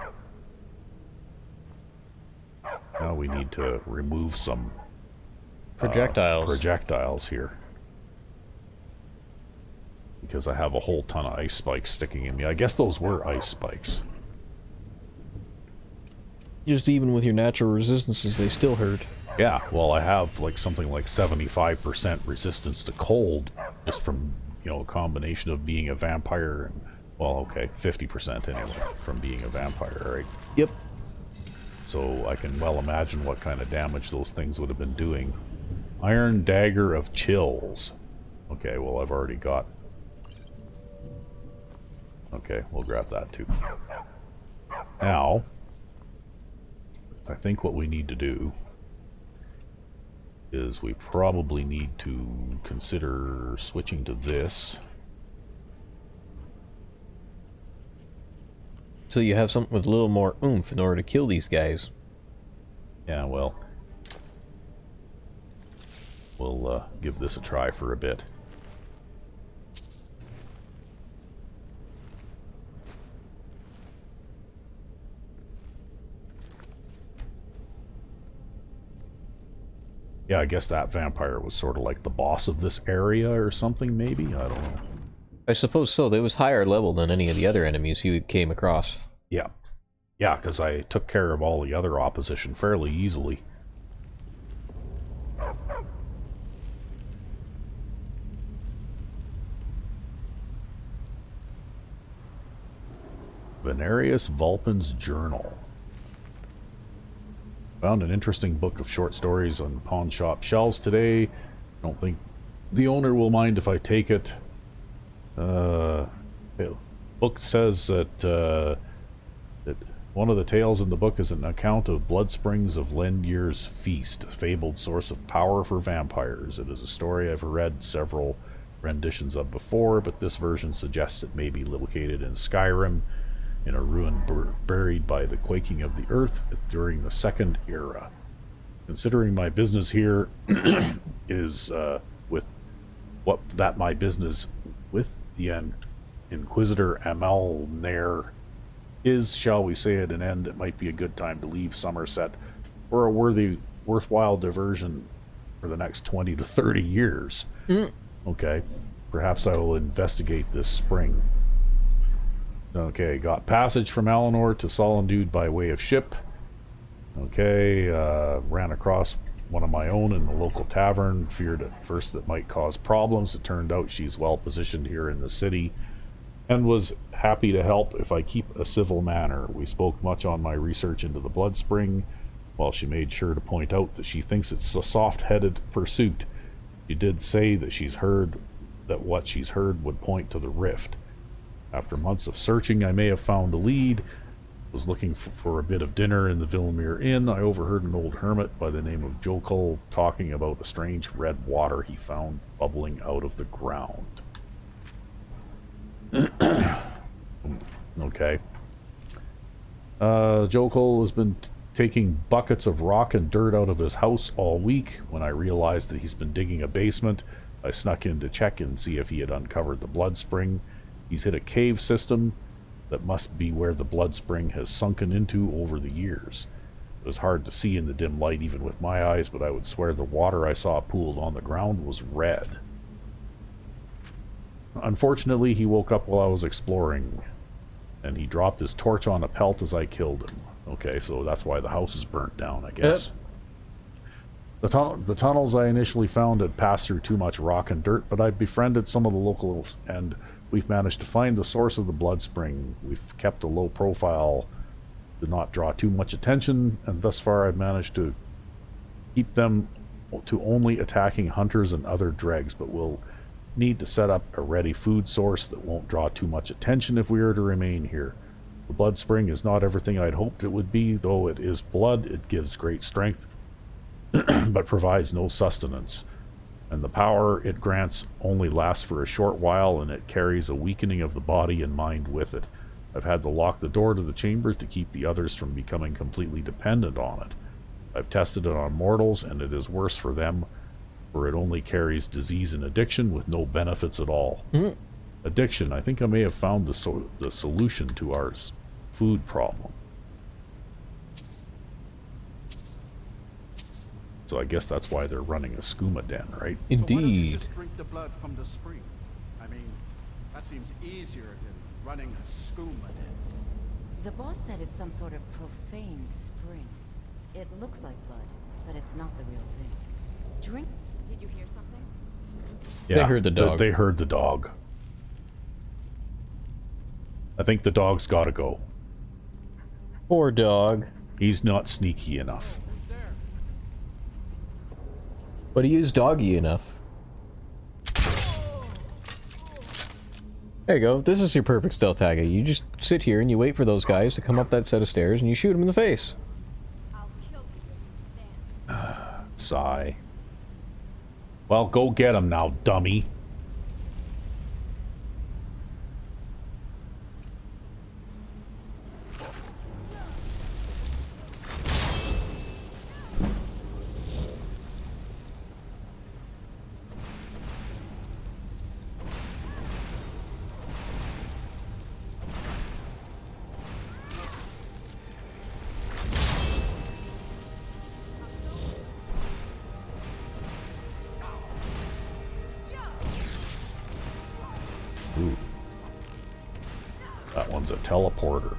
[SPEAKER 2] Now we need to remove some
[SPEAKER 1] Projectiles.
[SPEAKER 2] here. Because I have a whole ton of ice spikes sticking in me. I guess those were ice spikes.
[SPEAKER 1] Just even with your natural resistances, they still hurt.
[SPEAKER 2] Yeah, well, I have like something like 75% resistance to cold just from, you know, a combination of being a vampire and, well, okay, 50% anyway from being a vampire, right?
[SPEAKER 1] Yep.
[SPEAKER 2] So I can well imagine what kind of damage those things would have been doing. Iron Dagger of Chills. Okay, well, I've already got... Okay, we'll grab that too. Now, I think what we need to do is we probably need to consider switching to this.
[SPEAKER 1] So you have something with a little more oomph in order to kill these guys.
[SPEAKER 2] Yeah, well, we'll give this a try for a bit. Yeah, I guess that vampire was sort of like the boss of this area or something, maybe? I don't know.
[SPEAKER 1] I suppose so. They was higher level than any of the other enemies you came across.
[SPEAKER 2] Yeah. Yeah, because I took care of all the other opposition fairly easily. Venarius Vulpin's Journal. Found an interesting book of short stories on pawn shop shelves today. Don't think the owner will mind if I take it. The book says that one of the tales in the book is an account of blood springs of Lendyr's Feast, a fabled source of power for vampires. It is a story I've read several renditions of before, but this version suggests it may be located in Skyrim, in a ruin buried by the quaking of the earth during the Second Era. Considering my business here is with what that my business with the Inquisitor Amal Nair is, shall we say, at an end, it might be a good time to leave Somerset for a worthwhile diversion for the next 20 to 30 years. Okay, perhaps I will investigate this spring. Okay, got passage from Eleanor to Solitude by way of ship. Okay, ran across one of my own in the local tavern. Feared at first that might cause problems. It turned out she's well positioned here in the city and was happy to help if I keep a civil manner. We spoke much on my research into the blood spring, while she made sure to point out that she thinks it's a soft-headed pursuit. She did say that what she's heard would point to the rift. After months of searching, I may have found a lead. Was looking for a bit of dinner in the Villemere Inn. I overheard an old hermit by the name of Jokul talking about a strange red water he found bubbling out of the ground. Okay. Jokul has been taking buckets of rock and dirt out of his house all week. When I realized that he's been digging a basement, I snuck in to check and see if he had uncovered the blood spring. He's hit a cave system that must be where the blood spring has sunken into over the years. It was hard to see in the dim light even with my eyes, but I would swear the water I saw pooled on the ground was red. Unfortunately, he woke up while I was exploring, and he dropped his torch on a pelt as I killed him. Okay, so that's why the house is burnt down, I guess. The tunnels I initially found had passed through too much rock and dirt, but I've befriended some of the locals, and we've managed to find the source of the blood spring. We've kept a low profile to not draw too much attention, and thus far I've managed to keep them to only attacking hunters and other dregs, but we'll need to set up a ready food source that won't draw too much attention if we are to remain here. The blood spring is not everything I'd hoped it would be, though it is blood. It gives great strength, but provides no sustenance. And the power it grants only lasts for a short while, and it carries a weakening of the body and mind with it. I've had to lock the door to the chambers to keep the others from becoming completely dependent on it. I've tested it on mortals, and it is worse for them, for it only carries disease and addiction with no benefits at all. Addiction. I think I may have found the solution to our food problem. So I guess that's why they're running a skooma den, right?
[SPEAKER 7] So why don't you
[SPEAKER 1] Indeed.
[SPEAKER 7] just drink the blood from the spring? I mean, that seems easier than running a skooma den.
[SPEAKER 8] The boss said it's some sort of profaned spring. It looks like blood, but it's not the real thing. Drink. Did you hear something?
[SPEAKER 2] Yeah,
[SPEAKER 1] They heard the dog.
[SPEAKER 2] They heard the dog. I think the dog's gotta go.
[SPEAKER 1] Poor dog.
[SPEAKER 2] He's not sneaky enough.
[SPEAKER 1] But he is doggy enough. There you go. This is your perfect stealth tactic. You just sit here and you wait for those guys to come up that set of stairs and you shoot them in the face.
[SPEAKER 8] I'll kill you when you stand.
[SPEAKER 2] Sigh. Well, go get him now, dummy. Ooh. That one's a teleporter.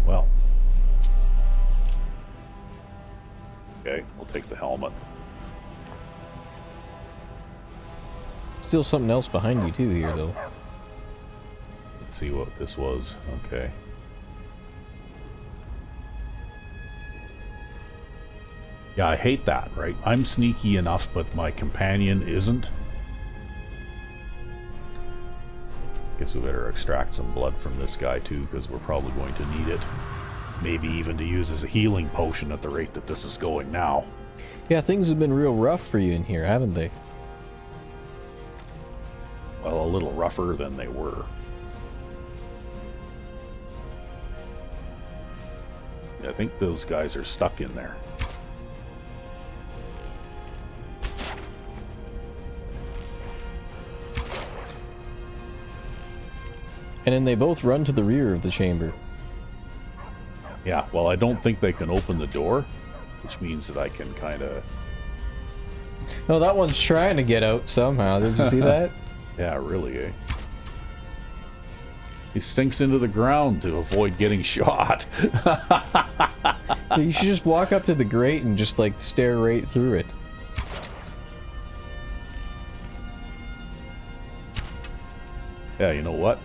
[SPEAKER 2] Well. Okay, we'll take the helmet.
[SPEAKER 1] Still something else behind you too here though.
[SPEAKER 2] Let's see what this was. Okay. Yeah, I hate that, right? I'm sneaky enough, but my companion isn't. Guess we better extract some blood from this guy too, because we're probably going to need it. Maybe even to use as a healing potion at the rate that this is going now.
[SPEAKER 1] Yeah, things have been real rough for you in here, haven't they?
[SPEAKER 2] Well, a little rougher than they were. I think those guys are stuck in there.
[SPEAKER 1] And then they both run to the rear of the chamber.
[SPEAKER 2] Yeah, well, I don't think they can open the door, which means that I can kind of...
[SPEAKER 1] No, that one's trying to get out somehow. Did you see that?
[SPEAKER 2] Yeah, really, eh? He stinks into the ground to avoid getting shot.
[SPEAKER 1] You should just walk up to the grate and just like stare right through it.
[SPEAKER 2] Yeah, you know what?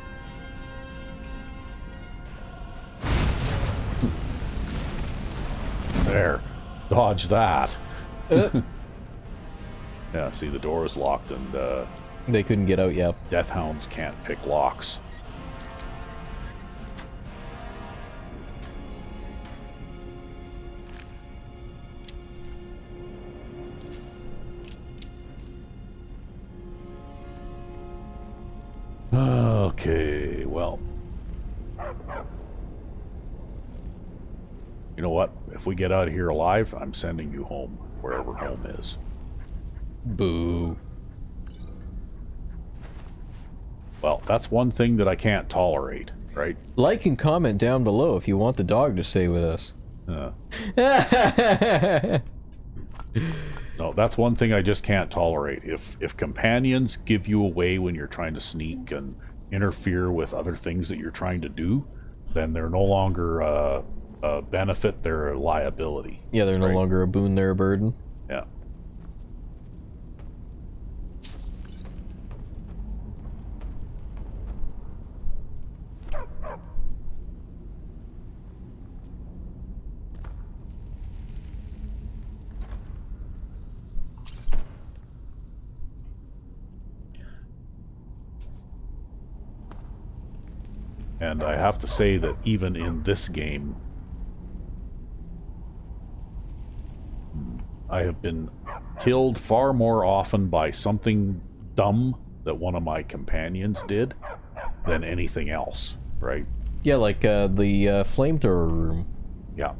[SPEAKER 2] There. Dodge that. Yeah, see, the door is locked and
[SPEAKER 1] They couldn't get out yet.
[SPEAKER 2] death hounds can't pick locks. Okay, well. You know what? If we get out of here alive, I'm sending you home, wherever home is.
[SPEAKER 1] Boo.
[SPEAKER 2] Well, that's one thing that I can't tolerate, right?
[SPEAKER 1] Like and comment down below if you want the dog to stay with us.
[SPEAKER 2] No, that's one thing I just can't tolerate. If companions give you away when you're trying to sneak and interfere with other things that you're trying to do, then they're no longer a benefit, they're a liability.
[SPEAKER 1] Yeah, they're no longer a boon, they're a burden.
[SPEAKER 2] Yeah. And I have to say that even in this game, I have been killed far more often by something dumb that one of my companions did than anything else, right?
[SPEAKER 1] Yeah, like the flamethrower room.
[SPEAKER 2] Yeah.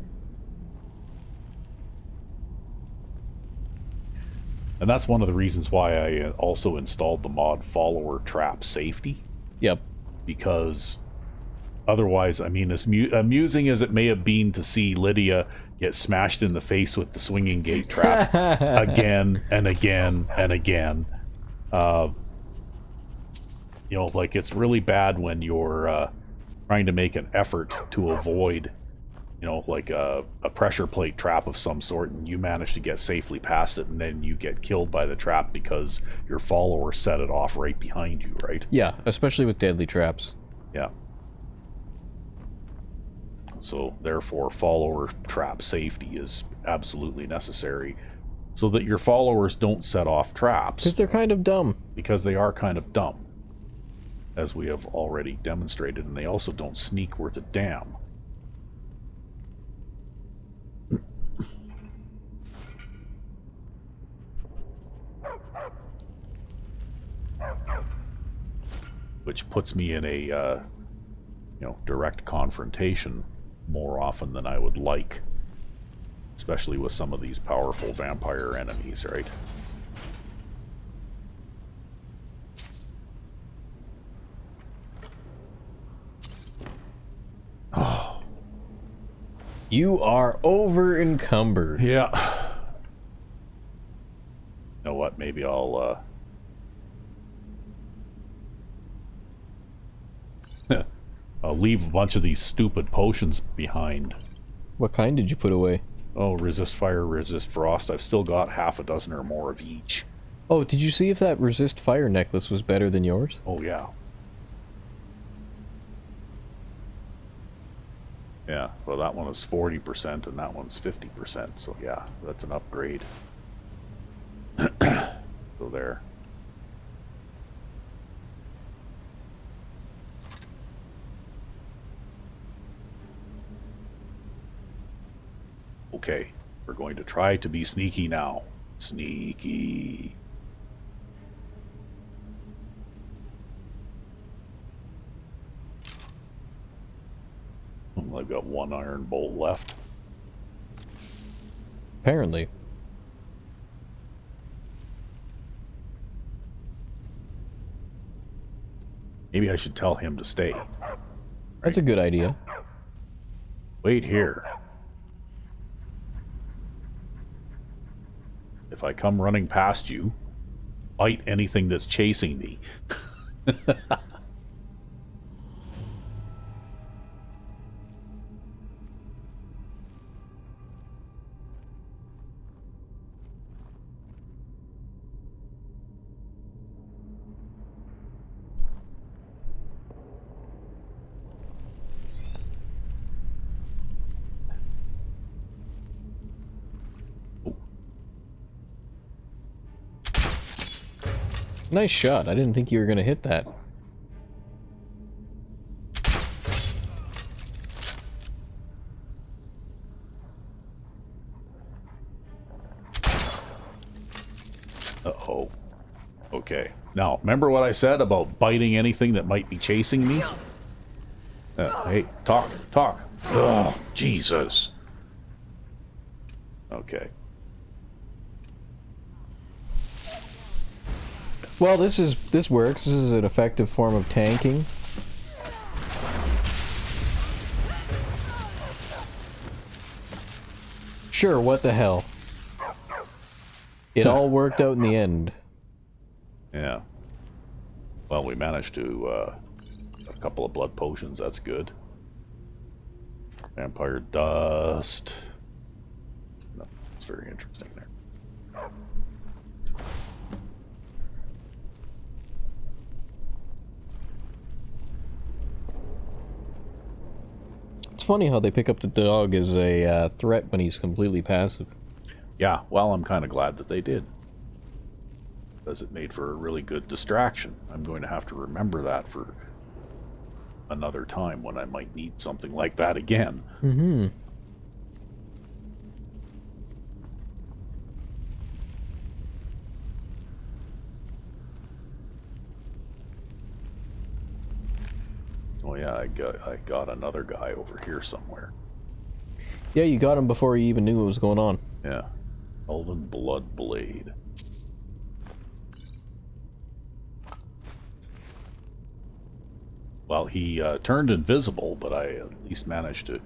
[SPEAKER 2] And that's one of the reasons why I also installed the mod Follower Trap Safety.
[SPEAKER 1] Yep.
[SPEAKER 2] Because otherwise, I mean, as amusing as it may have been to see Lydia get smashed in the face with the swinging gate trap again and again and again, you know, like, it's really bad when you're trying to make an effort to avoid, you know, like a pressure plate trap of some sort, and you manage to get safely past it, and then you get killed by the trap because your follower set it off right behind you, right?
[SPEAKER 1] Yeah, especially with deadly traps.
[SPEAKER 2] Yeah. So, therefore, follower trap safety is absolutely necessary so that your followers don't set off traps.
[SPEAKER 1] Because they're kind of dumb.
[SPEAKER 2] Because they are kind of dumb, as we have already demonstrated, and they also don't sneak worth a damn. Which puts me in a, you know, direct confrontation more often than I would like. Especially with some of these powerful vampire enemies, right?
[SPEAKER 1] Oh. You are over encumbered.
[SPEAKER 2] Yeah. You know what? Maybe I'll, I'll leave a bunch of these stupid potions behind.
[SPEAKER 1] What kind did you put away?
[SPEAKER 2] Oh, resist fire, resist frost. I've still got half a dozen or more of each.
[SPEAKER 1] Oh, did you see if that resist fire necklace was better than yours?
[SPEAKER 2] Oh, yeah. Yeah, well, that one is 40% and that one's 50%, so yeah, that's an upgrade. So there. Okay, we're going to try to be sneaky now. Sneaky. Well, I've got one iron bolt left.
[SPEAKER 1] Apparently.
[SPEAKER 2] Maybe I should tell him to stay.
[SPEAKER 1] That's a good idea.
[SPEAKER 2] Wait here. If I come running past you, bite anything that's chasing me.
[SPEAKER 1] Nice shot. I didn't think you were going to hit that.
[SPEAKER 2] Uh-oh. Okay. Now, remember what I said about biting anything that might be chasing me? Hey, talk. Oh, Jesus. Okay.
[SPEAKER 1] Well, this works. This is an effective form of tanking. Sure, what the hell? It all worked out in the end.
[SPEAKER 2] Yeah. Well, we managed to, a couple of blood potions, that's good. Vampire dust. No, it's very interesting there.
[SPEAKER 1] It's funny how they pick up the dog as a threat when he's completely passive.
[SPEAKER 2] Yeah, well, I'm kind of glad that they did. Because it made for a really good distraction. I'm going to have to remember that for another time when I might need something like that again.
[SPEAKER 1] Mm-hmm.
[SPEAKER 2] Oh yeah, I got another guy over here somewhere.
[SPEAKER 1] Yeah, you got him before he even knew what was going on.
[SPEAKER 2] Yeah. Elven Blood Blade. Well, he turned invisible, but I at least managed to,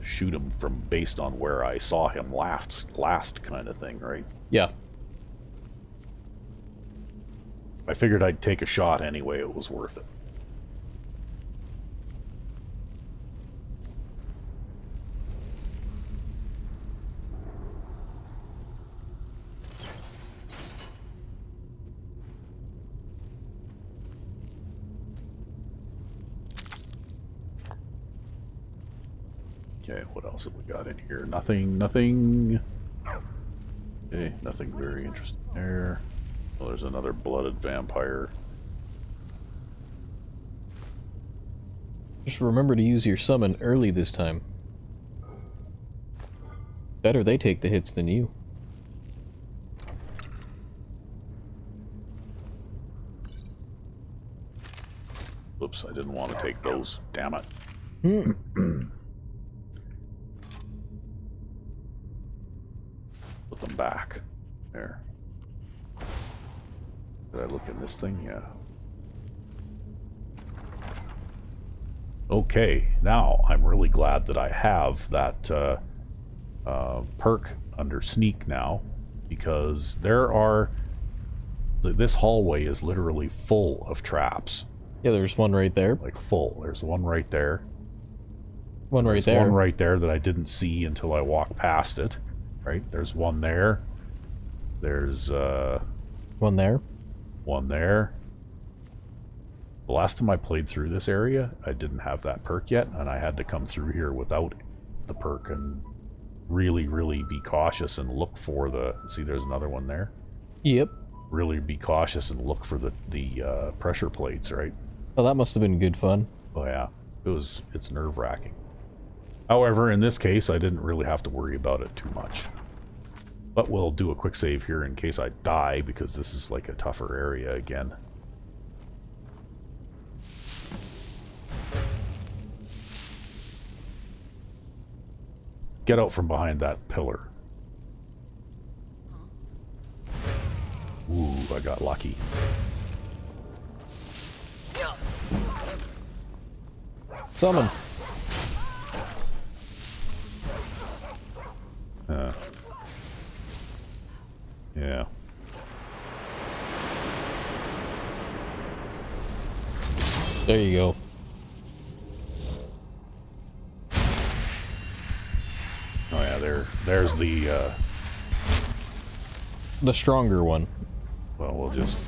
[SPEAKER 2] shoot him from based on where I saw him last kind of thing, right?
[SPEAKER 1] Yeah.
[SPEAKER 2] I figured I'd take a shot anyway, it was worth it. Okay, what else have we got in here? Nothing. Okay, nothing very interesting there. Well, there's another blooded vampire.
[SPEAKER 1] Just remember to use your summon early this time. Better they take the hits than you.
[SPEAKER 2] Oops, I didn't want to take those. Damn it. Put them back. There. Did I look in this thing? Yeah. Okay, now I'm really glad that I have that perk under sneak now, because this hallway is literally full of traps.
[SPEAKER 1] Yeah, there's one right there.
[SPEAKER 2] Like full. There's one right there.
[SPEAKER 1] One right there.
[SPEAKER 2] There's one right there that I didn't see until I walked past it. Right? There's one there. There's
[SPEAKER 1] one there.
[SPEAKER 2] One there. The last time I played through this area, I didn't have that perk yet, and I had to come through here without the perk and really, really be cautious and look for the... See, there's another one there?
[SPEAKER 1] Yep.
[SPEAKER 2] Really be cautious and look for the pressure plates, right?
[SPEAKER 1] Oh, that must have been good fun.
[SPEAKER 2] Oh, yeah. It's nerve-wracking. However, in this case, I didn't really have to worry about it too much. But we'll do a quick save here in case I die, because this is like a tougher area again. Get out from behind that pillar. Ooh, I got lucky.
[SPEAKER 1] Summon.
[SPEAKER 2] Yeah.
[SPEAKER 1] There you go.
[SPEAKER 2] Oh yeah, there's the
[SPEAKER 1] stronger one.
[SPEAKER 2] Well, we'll just...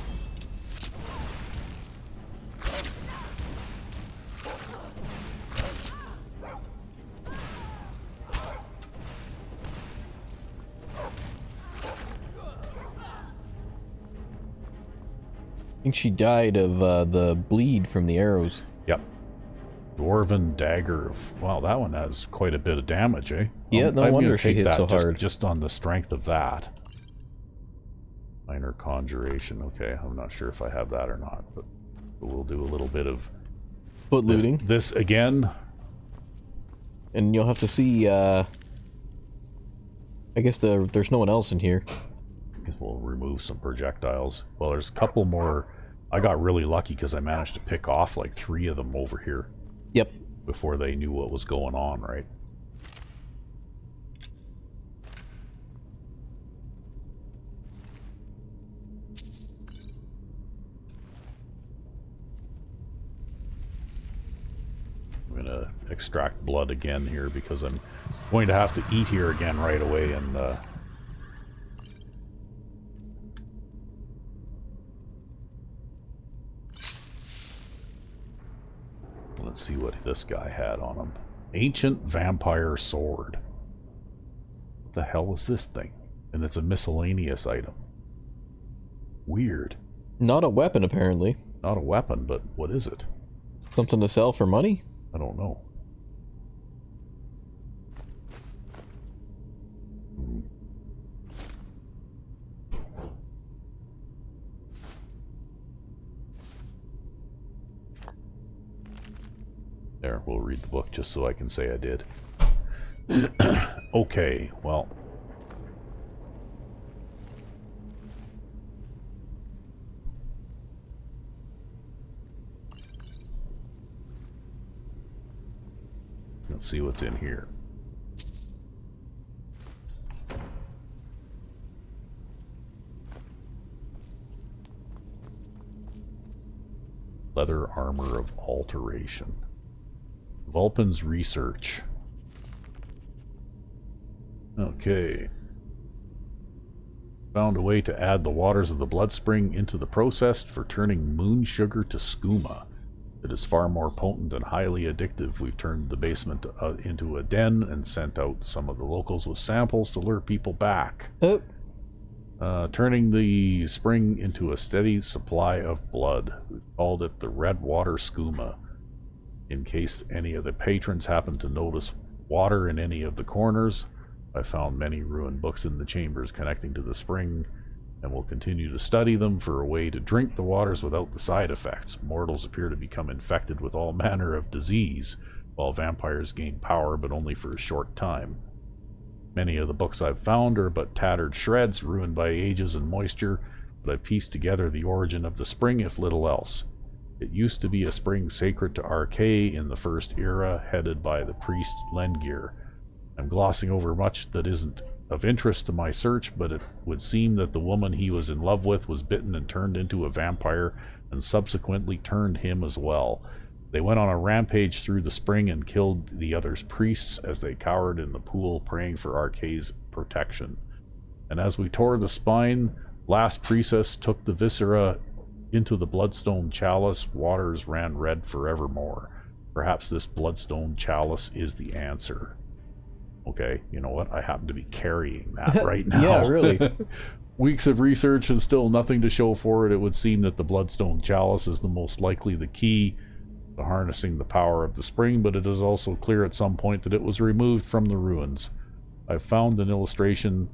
[SPEAKER 1] I think she died of the bleed from the arrows.
[SPEAKER 2] Yep. Dwarven Dagger of... Wow, that one has quite a bit of damage, eh?
[SPEAKER 1] Yeah, no wonder she hit so hard.
[SPEAKER 2] Just on the strength of that. Minor Conjuration. Okay, I'm not sure if I have that or not, but we'll do a little bit of...
[SPEAKER 1] Foot looting.
[SPEAKER 2] This again.
[SPEAKER 1] And you'll have to see, I guess there's no one else in here.
[SPEAKER 2] Guess we'll remove some projectiles. Well, there's a couple more. I got really lucky because I managed to pick off like 3 of them over here.
[SPEAKER 1] Yep.
[SPEAKER 2] Before they knew what was going on, right? I'm gonna extract blood again here because I'm going to have to eat here again right away, and let's see what this guy had on him. Ancient vampire sword. What the hell is this thing? And it's a miscellaneous item. Weird.
[SPEAKER 1] Not a weapon, apparently.
[SPEAKER 2] Not a weapon, but what is it?
[SPEAKER 1] Something to sell for money?
[SPEAKER 2] I don't know. There, we'll read the book just so I can say I did. Okay, well. Let's see what's in here. Leather armor of alteration. Vulpin's research. Okay. Found a way to add the waters of the blood spring into the process for turning moon sugar to skooma. It is far more potent and highly addictive. We've turned the basement into a den and sent out some of the locals with samples to lure people back.
[SPEAKER 1] Oh.
[SPEAKER 2] Turning the spring into a steady supply of blood. We've called it the Redwater skooma. In case any of the patrons happen to notice water in any of the corners, I found many ruined books in the chambers connecting to the spring, and will continue to study them for a way to drink the waters without the side effects. Mortals appear to become infected with all manner of disease, while vampires gain power, but only for a short time. Many of the books I've found are but tattered shreds, ruined by ages and moisture, but I pieced together the origin of the spring, if little else. It used to be a spring sacred to Arcae in the First Era, headed by the priest Lengir. I'm glossing over much that isn't of interest to my search, but it would seem that the woman he was in love with was bitten and turned into a vampire, and subsequently turned him as well. They went on a rampage through the spring and killed the other's priests as they cowered in the pool, praying for Arcae's protection. And as we tore the spine, last priestess took the viscera into the bloodstone chalice. Waters ran red forevermore. Perhaps this bloodstone chalice is the answer. Okay, you know what? I happen to be carrying that right now.
[SPEAKER 1] Yeah, really.
[SPEAKER 2] Weeks of research and still nothing to show for it. It would seem that the bloodstone chalice is the most likely the key to harnessing the power of the spring, but it is also clear at some point that it was removed from the ruins. I've found an illustration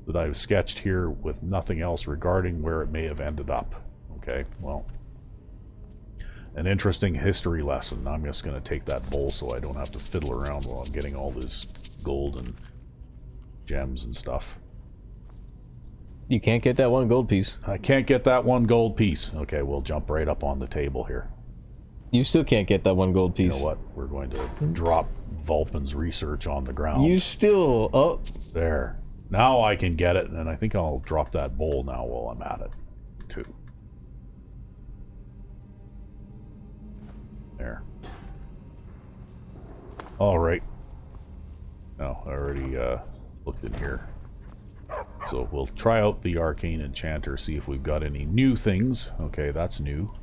[SPEAKER 2] that I've sketched here with nothing else regarding where it may have ended up. Okay, well, an interesting history lesson. I'm just going to take that bowl so I don't have to fiddle around while I'm getting all this gold and gems and stuff.
[SPEAKER 1] You can't get that one gold piece.
[SPEAKER 2] I can't get that one gold piece. Okay, we'll jump right up on the table here.
[SPEAKER 1] You still can't get that one gold piece.
[SPEAKER 2] You know what? We're going to drop Vulpin's research on the ground.
[SPEAKER 1] You still... Oh.
[SPEAKER 2] There. Now I can get it, and I think I'll drop that bowl now while I'm at it, too. There. Alright. No, I already looked in here. So we'll try out the Arcane Enchanter, see if we've got any new things. Okay, that's new.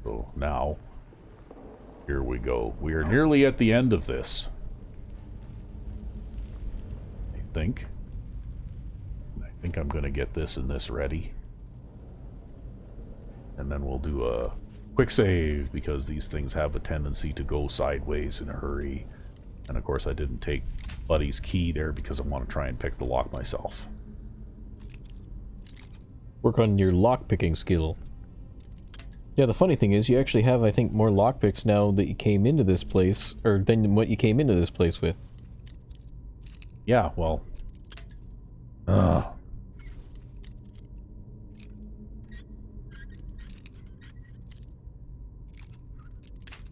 [SPEAKER 2] So now, here we go. We are nearly at the end of this. I think I'm going to get this and this ready. And then we'll do a quick save, because these things have a tendency to go sideways in a hurry. And of course I didn't take Buddy's key there because I want to try and pick the lock myself.
[SPEAKER 1] Work on your lock-picking skill. Yeah, the funny thing is, you actually have, I think, more lockpicks now that you came into this place, or than what you came into this place with.
[SPEAKER 2] Yeah, well...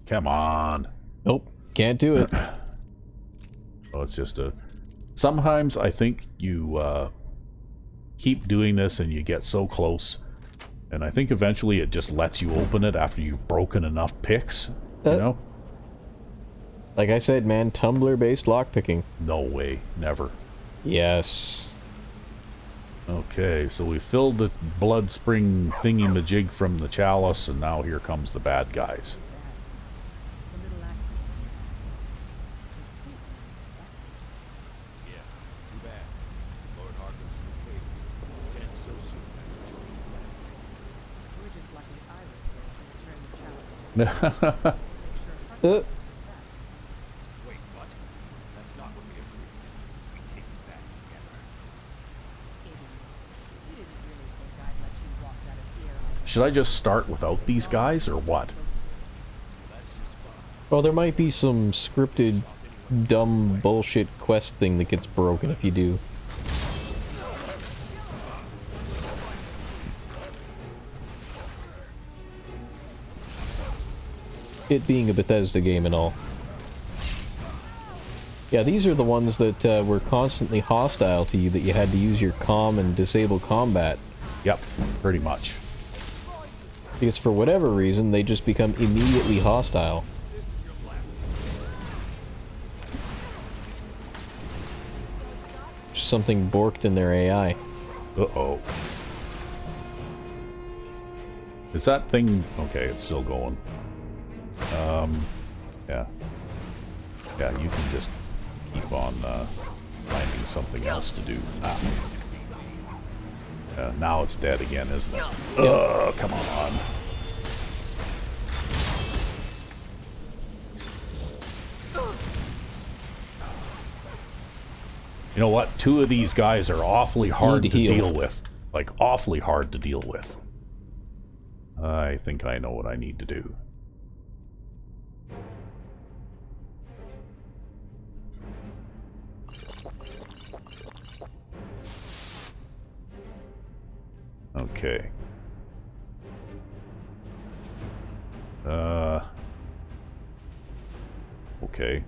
[SPEAKER 2] Come on.
[SPEAKER 1] Nope, can't do it.
[SPEAKER 2] Oh, it's just a... Sometimes I think you keep doing this and you get so close, and I think eventually it just lets you open it after you've broken enough picks, you know?
[SPEAKER 1] Like I said, man, tumbler-based lockpicking.
[SPEAKER 2] No way. Never.
[SPEAKER 1] Yes.
[SPEAKER 2] Okay, so we filled the blood spring thingy-majig from the chalice, and now here comes the bad guys.
[SPEAKER 8] The little accident.
[SPEAKER 6] Yeah, too bad. Lord Harkin's new favorite. Dead so soon after joining the
[SPEAKER 8] We're just lucky Iris here to return the chalice to make sure
[SPEAKER 6] Wait, what? That's not what we agreed. We take it back together.
[SPEAKER 8] idiot. You didn't really think I'd let you walk out of here.
[SPEAKER 2] Should I just start without these guys, or what?
[SPEAKER 6] That's just fine.
[SPEAKER 1] Well, there might be some scripted, dumb bullshit quest thing that gets broken if you do. It being a Bethesda game and all. Yeah, these are the ones that were constantly hostile to you that you had to use your comm and disable combat.
[SPEAKER 2] Yep, pretty much.
[SPEAKER 1] Because for whatever reason, they just become immediately hostile. Just something borked in their AI.
[SPEAKER 2] Uh-oh. Is that thing... Okay, it's still going. Yeah. Yeah, you can just keep on finding something else to do. Ah. Now it's dead again, isn't it? Ugh, come on. You know what? Two of these guys are awfully hard to deal with. Like, awfully hard to deal with. I think I know what I need to do. Okay. Okay.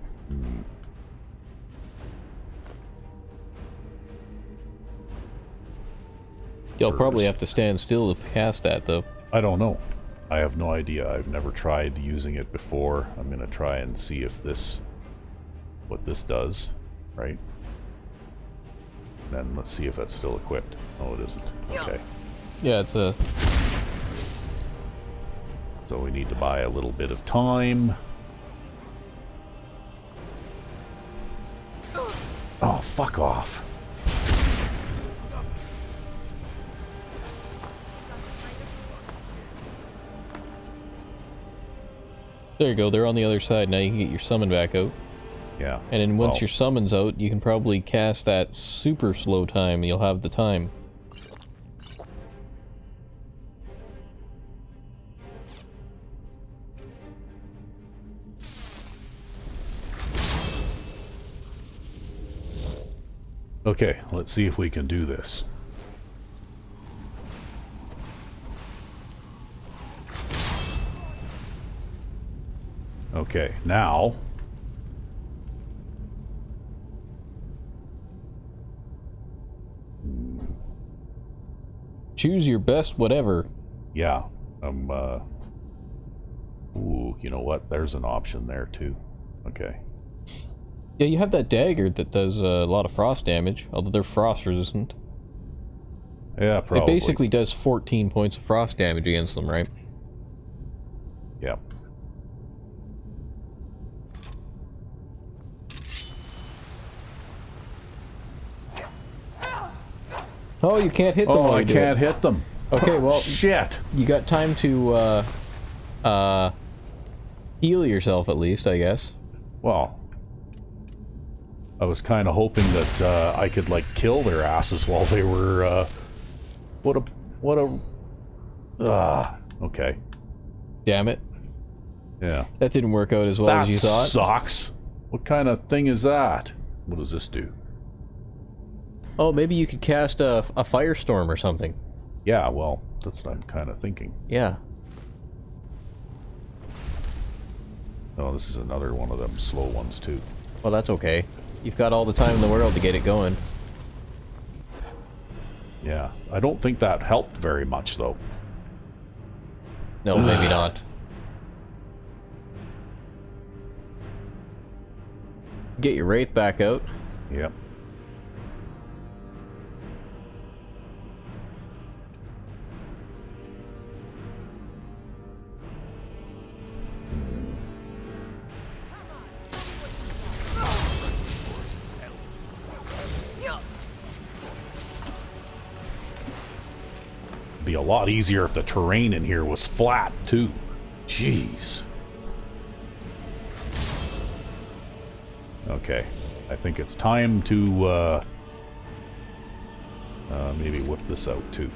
[SPEAKER 1] You'll probably have to stand still to cast that, though.
[SPEAKER 2] I don't know. I have no idea. I've never tried using it before. I'm gonna try and see if this... what this does, right? Then let's see if that's still equipped. Oh, it isn't. Okay.
[SPEAKER 1] Yeah, it's a...
[SPEAKER 2] So we need to buy a little bit of time. Oh, fuck off.
[SPEAKER 1] There you go, they're on the other side. Now you can get your summon back out.
[SPEAKER 2] Yeah.
[SPEAKER 1] And then once your summon's out, you can probably cast that super slow time. You'll have the time.
[SPEAKER 2] Okay, let's see if we can do this. Okay, now...
[SPEAKER 1] Choose your best whatever.
[SPEAKER 2] Yeah, ooh, you know what? There's an option there, too. Okay.
[SPEAKER 1] Yeah, you have that dagger that does a lot of frost damage, although they're frost resistant.
[SPEAKER 2] Yeah, probably.
[SPEAKER 1] It basically does 14 points of frost damage against them, right?
[SPEAKER 2] Yep.
[SPEAKER 1] Oh, you can't hit them.
[SPEAKER 2] Oh,
[SPEAKER 1] while
[SPEAKER 2] I
[SPEAKER 1] you do
[SPEAKER 2] can't
[SPEAKER 1] it.
[SPEAKER 2] hit them.
[SPEAKER 1] Okay, well,
[SPEAKER 2] Shit.
[SPEAKER 1] you got time to heal yourself at least, I guess.
[SPEAKER 2] Well, I was kind of hoping that I could, like, kill their asses while they were, okay.
[SPEAKER 1] Damn it.
[SPEAKER 2] Yeah.
[SPEAKER 1] That didn't work out as well
[SPEAKER 2] That
[SPEAKER 1] as you thought.
[SPEAKER 2] sucks. What kind of thing is that? What does this do?
[SPEAKER 1] Oh, maybe you could cast a firestorm or something.
[SPEAKER 2] Yeah, well, that's what I'm kind of thinking.
[SPEAKER 1] Yeah.
[SPEAKER 2] Oh, this is another one of them slow ones, too.
[SPEAKER 1] Well, that's okay. You've got all the time in the world to get it going.
[SPEAKER 2] Yeah. I don't think that helped very much, though.
[SPEAKER 1] No, maybe not. Get your Wraith back out.
[SPEAKER 2] Yep. Be a lot easier if the terrain in here was flat, too. Jeez. Okay. I think it's time to, maybe whip this out, too.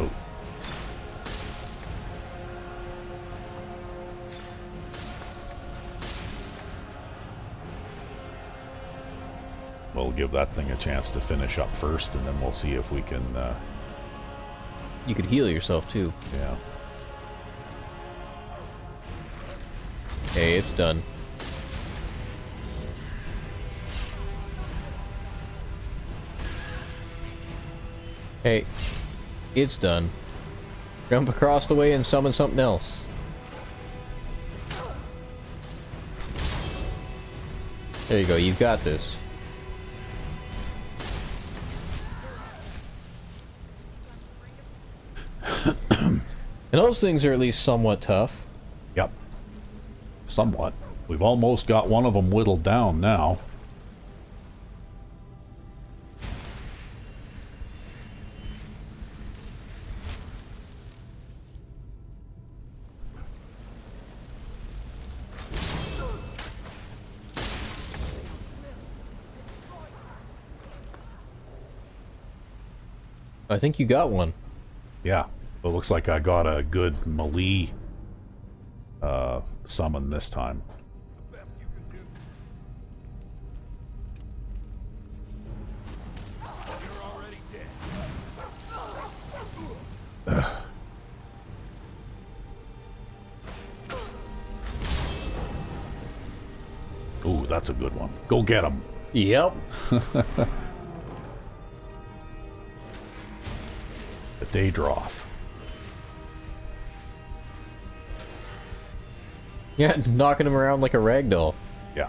[SPEAKER 2] Oh. We'll give that thing a chance to finish up first, and then we'll see if we can,
[SPEAKER 1] You could heal yourself too.
[SPEAKER 2] yeah.
[SPEAKER 1] Hey, it's done. Hey, it's done. Jump across the way and summon something else. There you go, you've got this. And those things are at least somewhat tough.
[SPEAKER 2] Yep. Somewhat. We've almost got one of them whittled down now.
[SPEAKER 1] I think you got one.
[SPEAKER 2] Yeah. It looks like I got a good melee summon this time. Ooh, that's a good one. Go get him.
[SPEAKER 1] Yep.
[SPEAKER 2] The Daedroth.
[SPEAKER 1] Yeah, knocking him around like a ragdoll.
[SPEAKER 2] Yeah.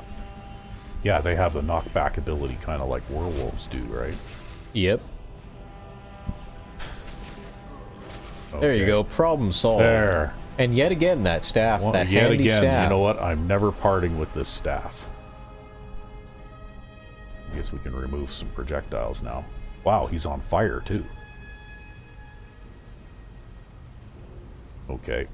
[SPEAKER 2] Yeah, they have the knockback ability kind of like werewolves do, right?
[SPEAKER 1] Yep. There you
[SPEAKER 2] Okay.
[SPEAKER 1] go, problem solved.
[SPEAKER 2] There.
[SPEAKER 1] And yet again, that staff,
[SPEAKER 2] Well,
[SPEAKER 1] that
[SPEAKER 2] yet
[SPEAKER 1] handy
[SPEAKER 2] again,
[SPEAKER 1] staff.
[SPEAKER 2] you know what? I'm never parting with this staff. I guess we can remove some projectiles now. Wow, he's on fire too. Okay.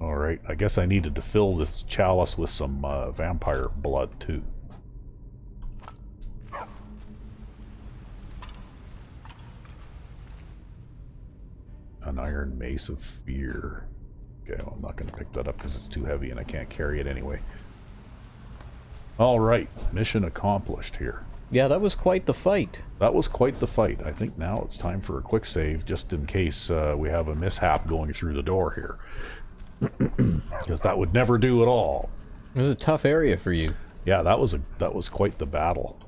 [SPEAKER 2] Alright, I guess I needed to fill this chalice with some vampire blood too. An iron mace of fear. Okay, well, I'm not going to pick that up because it's too heavy and I can't carry it anyway. Alright, mission accomplished here.
[SPEAKER 1] Yeah, that was quite the fight.
[SPEAKER 2] That was quite the fight. I think now it's time for a quick save, just in case we have a mishap going through the door here. Because that would never do at all.
[SPEAKER 1] It was a tough area for you.
[SPEAKER 2] Yeah, that was quite the battle.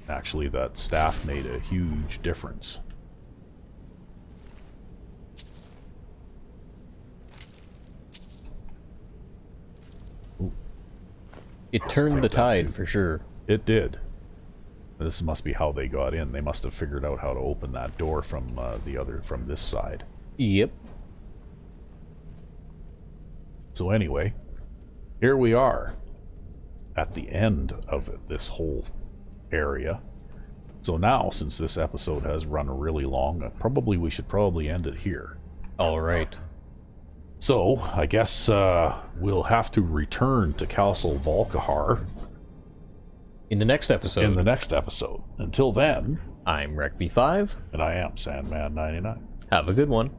[SPEAKER 2] Actually, that staff made a huge difference. Ooh.
[SPEAKER 1] It turned the
[SPEAKER 2] Take that
[SPEAKER 1] tide
[SPEAKER 2] too.
[SPEAKER 1] for sure.
[SPEAKER 2] It did. This must be how they got in. They must have figured out how to open that door from from this side.
[SPEAKER 1] Yep.
[SPEAKER 2] So anyway, here we are at the end of this whole area. So now, since this episode has run really long, we should probably end it here.
[SPEAKER 1] All right.
[SPEAKER 2] So, I guess we'll have to return to Castle Volkihar
[SPEAKER 1] in the next episode.
[SPEAKER 2] In the next episode. Until then,
[SPEAKER 1] I'm Rec V5.
[SPEAKER 2] and I am Sandman99.
[SPEAKER 1] Have a good one.